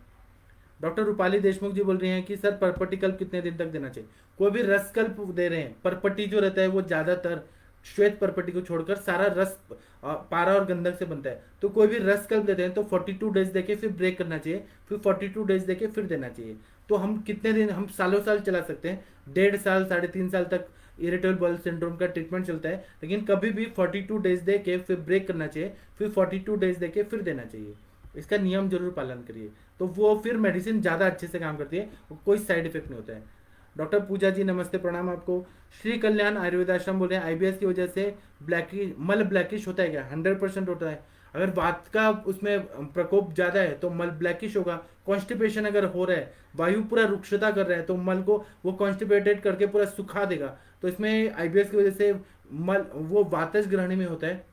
Speaker 1: डॉक्टर रूपाली देशमुख जी बोल रही हैं कि सर परपटी कल्प कितने दिन तक देना चाहिए। कोई भी रस कल्प दे रहे हैं, परपटी जो रहता है वो ज्यादातर श्वेत परपटी को छोड़कर सारा रस पारा और गंधक से बनता है। तो कोई भी रस कल्प देते हैं तो 42 डेज देके फिर ब्रेक करना चाहिए, फिर 42 डेज देके फिर देना चाहिए। तो हम कितने दिन, हम सालों साल चला सकते हैं, 1.5 साल 3.5 साल तक इरिटेबल बॉल सिंड्रोम का ट्रीटमेंट चलता है। लेकिन कभी भी 42 डेज दे के फिर ब्रेक करना चाहिए, फिर 42 डेज दे के फिर देना चाहिए। इसका नियम जरूर पालन करिए, तो वो फिर मेडिसिन ज़्यादा अच्छे से काम करती है, कोई साइड इफेक्ट नहीं होता है। डॉक्टर पूजा जी नमस्ते, प्रणाम आपको। श्री कल्याण आयुर्वेद आश्रम बोल रहे हैं आईबीएस की वजह से ब्लैकी मल ब्लैकिश होता है क्या। 100% होता है। अगर वात का उसमें प्रकोप ज्यादा है तो मल ब्लैकिश होगा। कॉन्स्टिपेशन अगर हो रहा है, वायु पूरा रुक्षता कर रहा है, तो मल को वो कॉन्स्टिपेटेड करके पूरा सुखा देगा। तो इसमें आईबीएस की वजह से मल वो वातज ग्रहणी में होता है।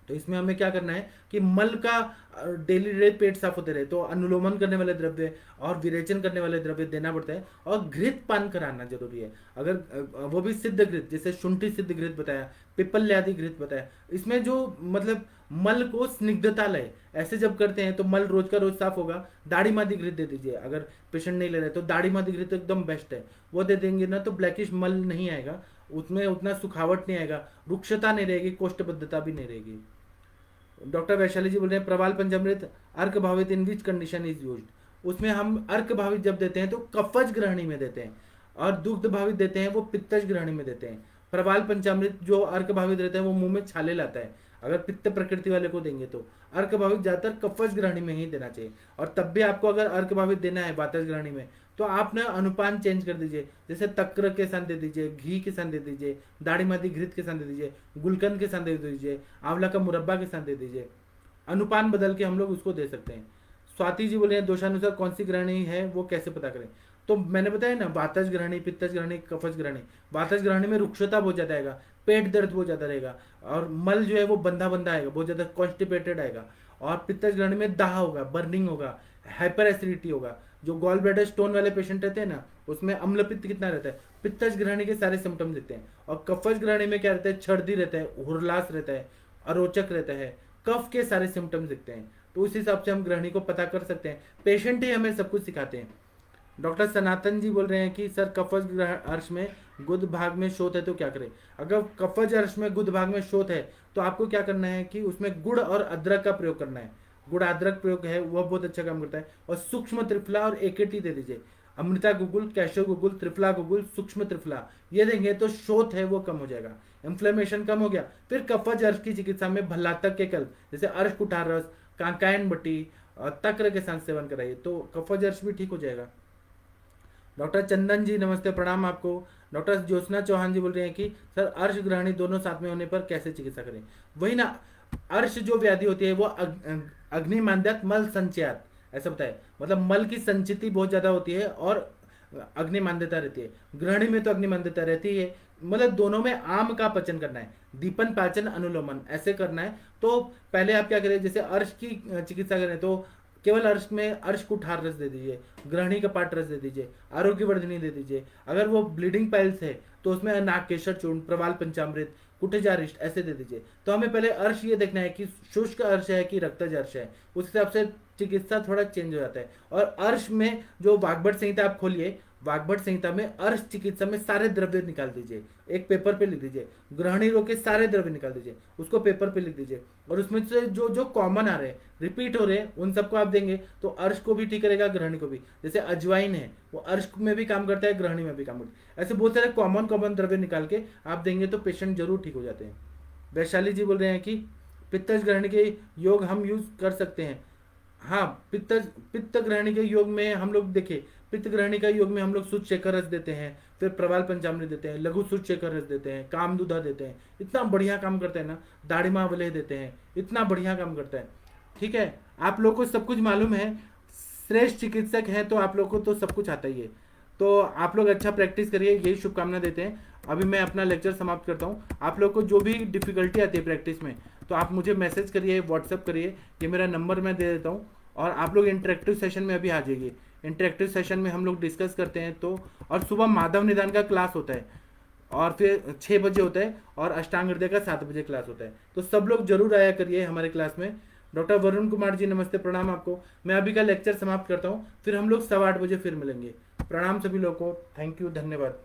Speaker 1: तो इसमें हमें क्या करना है कि मल का डेली डेली पेट साफ होते रहे, तो अनुलोमन करने वाले द्रव्य और विरेचन करने वाले द्रव्य देना पड़ता है, और घृत पान कराना जरूरी है। अगर वो भी सिद्ध घृत, जैसे शुंठी सिद्ध घृत बताया, पिपल्यादि घृत बताया, इसमें जो मतलब मल को स्निग्धता लाए, ऐसे जब करते हैं तो मल रोज का रोज साफ होगा। दाढ़ी मादी घृत दे दीजिए, अगर पेशेंट नहीं ले रहे तो दाढ़ी मादी घृत एकदम बेस्ट है, वो दे देंगे ना तो ब्लैकिश मल नहीं आएगा, उसमें उतना सुखावट नहीं आएगा, रुक्षता नहीं रहेगी, कोष्ठबद्धता भी नहीं रहेगी। डॉक्टर वैशाली जी बोल रहे हैं प्रवाल पंचामृत अर्क भावित इन विच कंडीशन इज यूज्ड। उसमें हम अर्क भावित जब देते हैं तो कफज ग्रहणी में देते हैं, और दुग्ध भावित देते हैं वो पित्तज ग्रहणी में देते हैं। प्रवाल पंचामृत जो अर्क भावित रहता है वो मुंह में छाले लाता है, अगर पित्त प्रकृति वाले को देंगे तो। अर्क भावित ज्यादातर कफज ग्रहणी में ही देना चाहिए। और तब भी आपको अगर अर्क भावित देना है वातज ग्रहणी में, तो आप ना अनुपान चेंज कर दीजिए, जैसे तक्र के साथ दे दीजिए, घी के साथ दे दीजिए, दाढ़ी मादी घृत के साथ दे दीजिए, गुलकंद के साथ दे दीजिए, आंवला का मुरब्बा के साथ दे दीजिए। अनुपान बदल के हम लोग उसको दे सकते हैं। स्वाति जी बोले हैं दोषानुसार कौन सी ग्रहणी है वो कैसे पता करें। तो मैंने बताया ना, वातज ग्रहणी, पित्तज ग्रहणी, कफज ग्रहणी। वातज ग्रहणी में रुक्षता बहुत ज्यादा आएगा, पेट दर्द बहुत ज्यादा रहेगा, और मल जो है वो बंधा बंधा आएगा, बहुत ज्यादा कॉन्स्टिपेटेड आएगा। और पित्तज ग्रहणी में दाह होगा, बर्निंग होगा, हाइपर एसिडिटी होगा। जो गॉल ब्लैडर स्टोन वाले पेशेंट रहते हैं ना, उसमें अम्ल पित्त कितना रहता है, पित्तज ग्रहणी के सारे सिम्टम्स दिखते हैं। और कफज ग्रहणी में क्या रहता है, छर्दी रहता है, हुरलास रहता है, अरोचक रहता है, कफ के सारे सिम्टम्स दिखते हैं। तो उस हिसाब से हम ग्रहणी को पता कर सकते हैं। पेशेंट ही हमें सब कुछ सिखाते हैं। डॉक्टर सनातन जी बोल रहे हैं कि सर कफज अर्श में गुद भाग में शोथ है तो क्या करें। अगर कफज अर्श में गुद भाग में शोथ है तो आपको क्या करना है कि उसमें गुड़ और अदरक का प्रयोग करना है। गुड़ अदरक प्रयोग है वह बहुत अच्छा काम करता है। और सूक्ष्म त्रिफला और एकेटी दे दीजिए। अमृता गुगुल, कैशो गुगुल, त्रिफला गुगुल, सूक्ष्म त्रिफला, ये देंगे तो शोथ है वो कम हो जाएगा, इन्फ्लेमेशन कम हो गया। फिर कफज अर्श की चिकित्सा में भल्लातक के कल्प जैसे अर्श कुठार रस, कांकायन बट्टी और तक्र के साथ सेवन कराइए तो कफज अर्श भी ठीक हो जाएगा। डॉक्टर चंदन जी नमस्ते, प्रणाम आपको। डॉक्टर ज्योत्सना चौहान जी बोल रहे हैं कि सर अर्श ग्रहणी दोनों साथ में होने पर कैसे चिकित्सा करें। वही ना, अर्श जो व्याधि होती है वो अग्निमांद्यत मल संचयात, ऐसा बताए, मतलब मल की संचिति बहुत ज्यादा होती है और अग्निमांद्यता रहती है। ग्रहणी में तो अग्निमांद्यता रहती है, मतलब दोनों में आम का पचन करना है, दीपन पाचन अनुलोमन ऐसे करना है। तो पहले आप क्या करें, जैसे अर्श की चिकित्सा करें तो केवल अर्श में अर्श कुठार रस दे दीजिए, ग्रहणी का पाठ रस दे दीजिए, आरोग्यवर्धिनी दे दीजिए। अगर वो ब्लीडिंग पाइल्स है तो उसमें नागकेशर चूर्ण, प्रवाल पंचामृत, कुटजारिष्ट ऐसे दे दीजिए। तो हमें पहले अर्श ये देखना है कि शुष्क अर्श है कि रक्तज अर्श है, उस हिसाब से चिकित्सा थोड़ा चेंज हो जाता है। और अर्श में जो वाग्भट संहिता आप खोलिए, वाग्भट संहिता में अर्श चिकित्सा में सारे द्रव्य निकाल दीजिए, एक पेपर पे लिख दीजिए, ग्रहणी रोग के सारे द्रव्य निकाल दीजिए, उसको पेपर पे लिख दीजिए। और उसमें से जो जो कॉमन आ रहे हैं, रिपीट हो रहे हैं, उन सबको आप देंगे तो अर्श को भी ठीक करेगा, ग्रहणी को भी। जैसे अजवाइन है वो अर्श में भी काम करता है, ग्रहणी में भी काम करता है। ऐसे बहुत सारे कॉमन कॉमन द्रव्य निकाल के आप देंगे तो पेशेंट जरूर ठीक हो जाते हैं। वैशाली जी बोल रहे हैं कि पित्तज ग्रहणी के योग हम यूज कर सकते हैं। हाँ, पित्त ग्रहणी के योग में हम लोग देखे, पित्त ग्रहणी का योग में हम लोग शुद्ध शेखर रस देते हैं, फिर प्रवाल पंचामृत देते हैं, लघु शुद्ध शेखर रस देते हैं, कामदूधा देते हैं, इतना बढ़िया काम करता है ना, दाढ़िमा वलय देते हैं, इतना बढ़िया काम करता है। ठीक है, आप लोग को सब कुछ मालूम है, श्रेष्ठ चिकित्सक है तो आप लोग को तो सब कुछ आता ही है। तो आप लोग अच्छा प्रैक्टिस करिए, यही शुभकामना देते हैं। अभी मैं अपना लेक्चर समाप्त करता हूँ। आप लोग को जो भी डिफिकल्टी आती है प्रैक्टिस में तो आप मुझे मैसेज करिए, व्हाट्सअप करिए, ये मेरा नंबर मैं दे देता हूँ। और आप लोग इंटरेक्टिव सेशन में अभी आ जाइए। इंटरेक्टिव सेशन में हम लोग डिस्कस करते हैं। तो और सुबह माधव निदान का क्लास होता है और फिर 6 बजे होता है, और अष्टांग हृदय का 7 बजे क्लास होता है। तो सब लोग जरूर आया करिए हमारे क्लास में। डॉक्टर वरुण कुमार जी नमस्ते, प्रणाम आपको। मैं अभी का लेक्चर समाप्त करता हूँ, फिर हम लोग 8:15 बजे फिर मिलेंगे। प्रणाम सभी लोगों को, थैंक यू, धन्यवाद।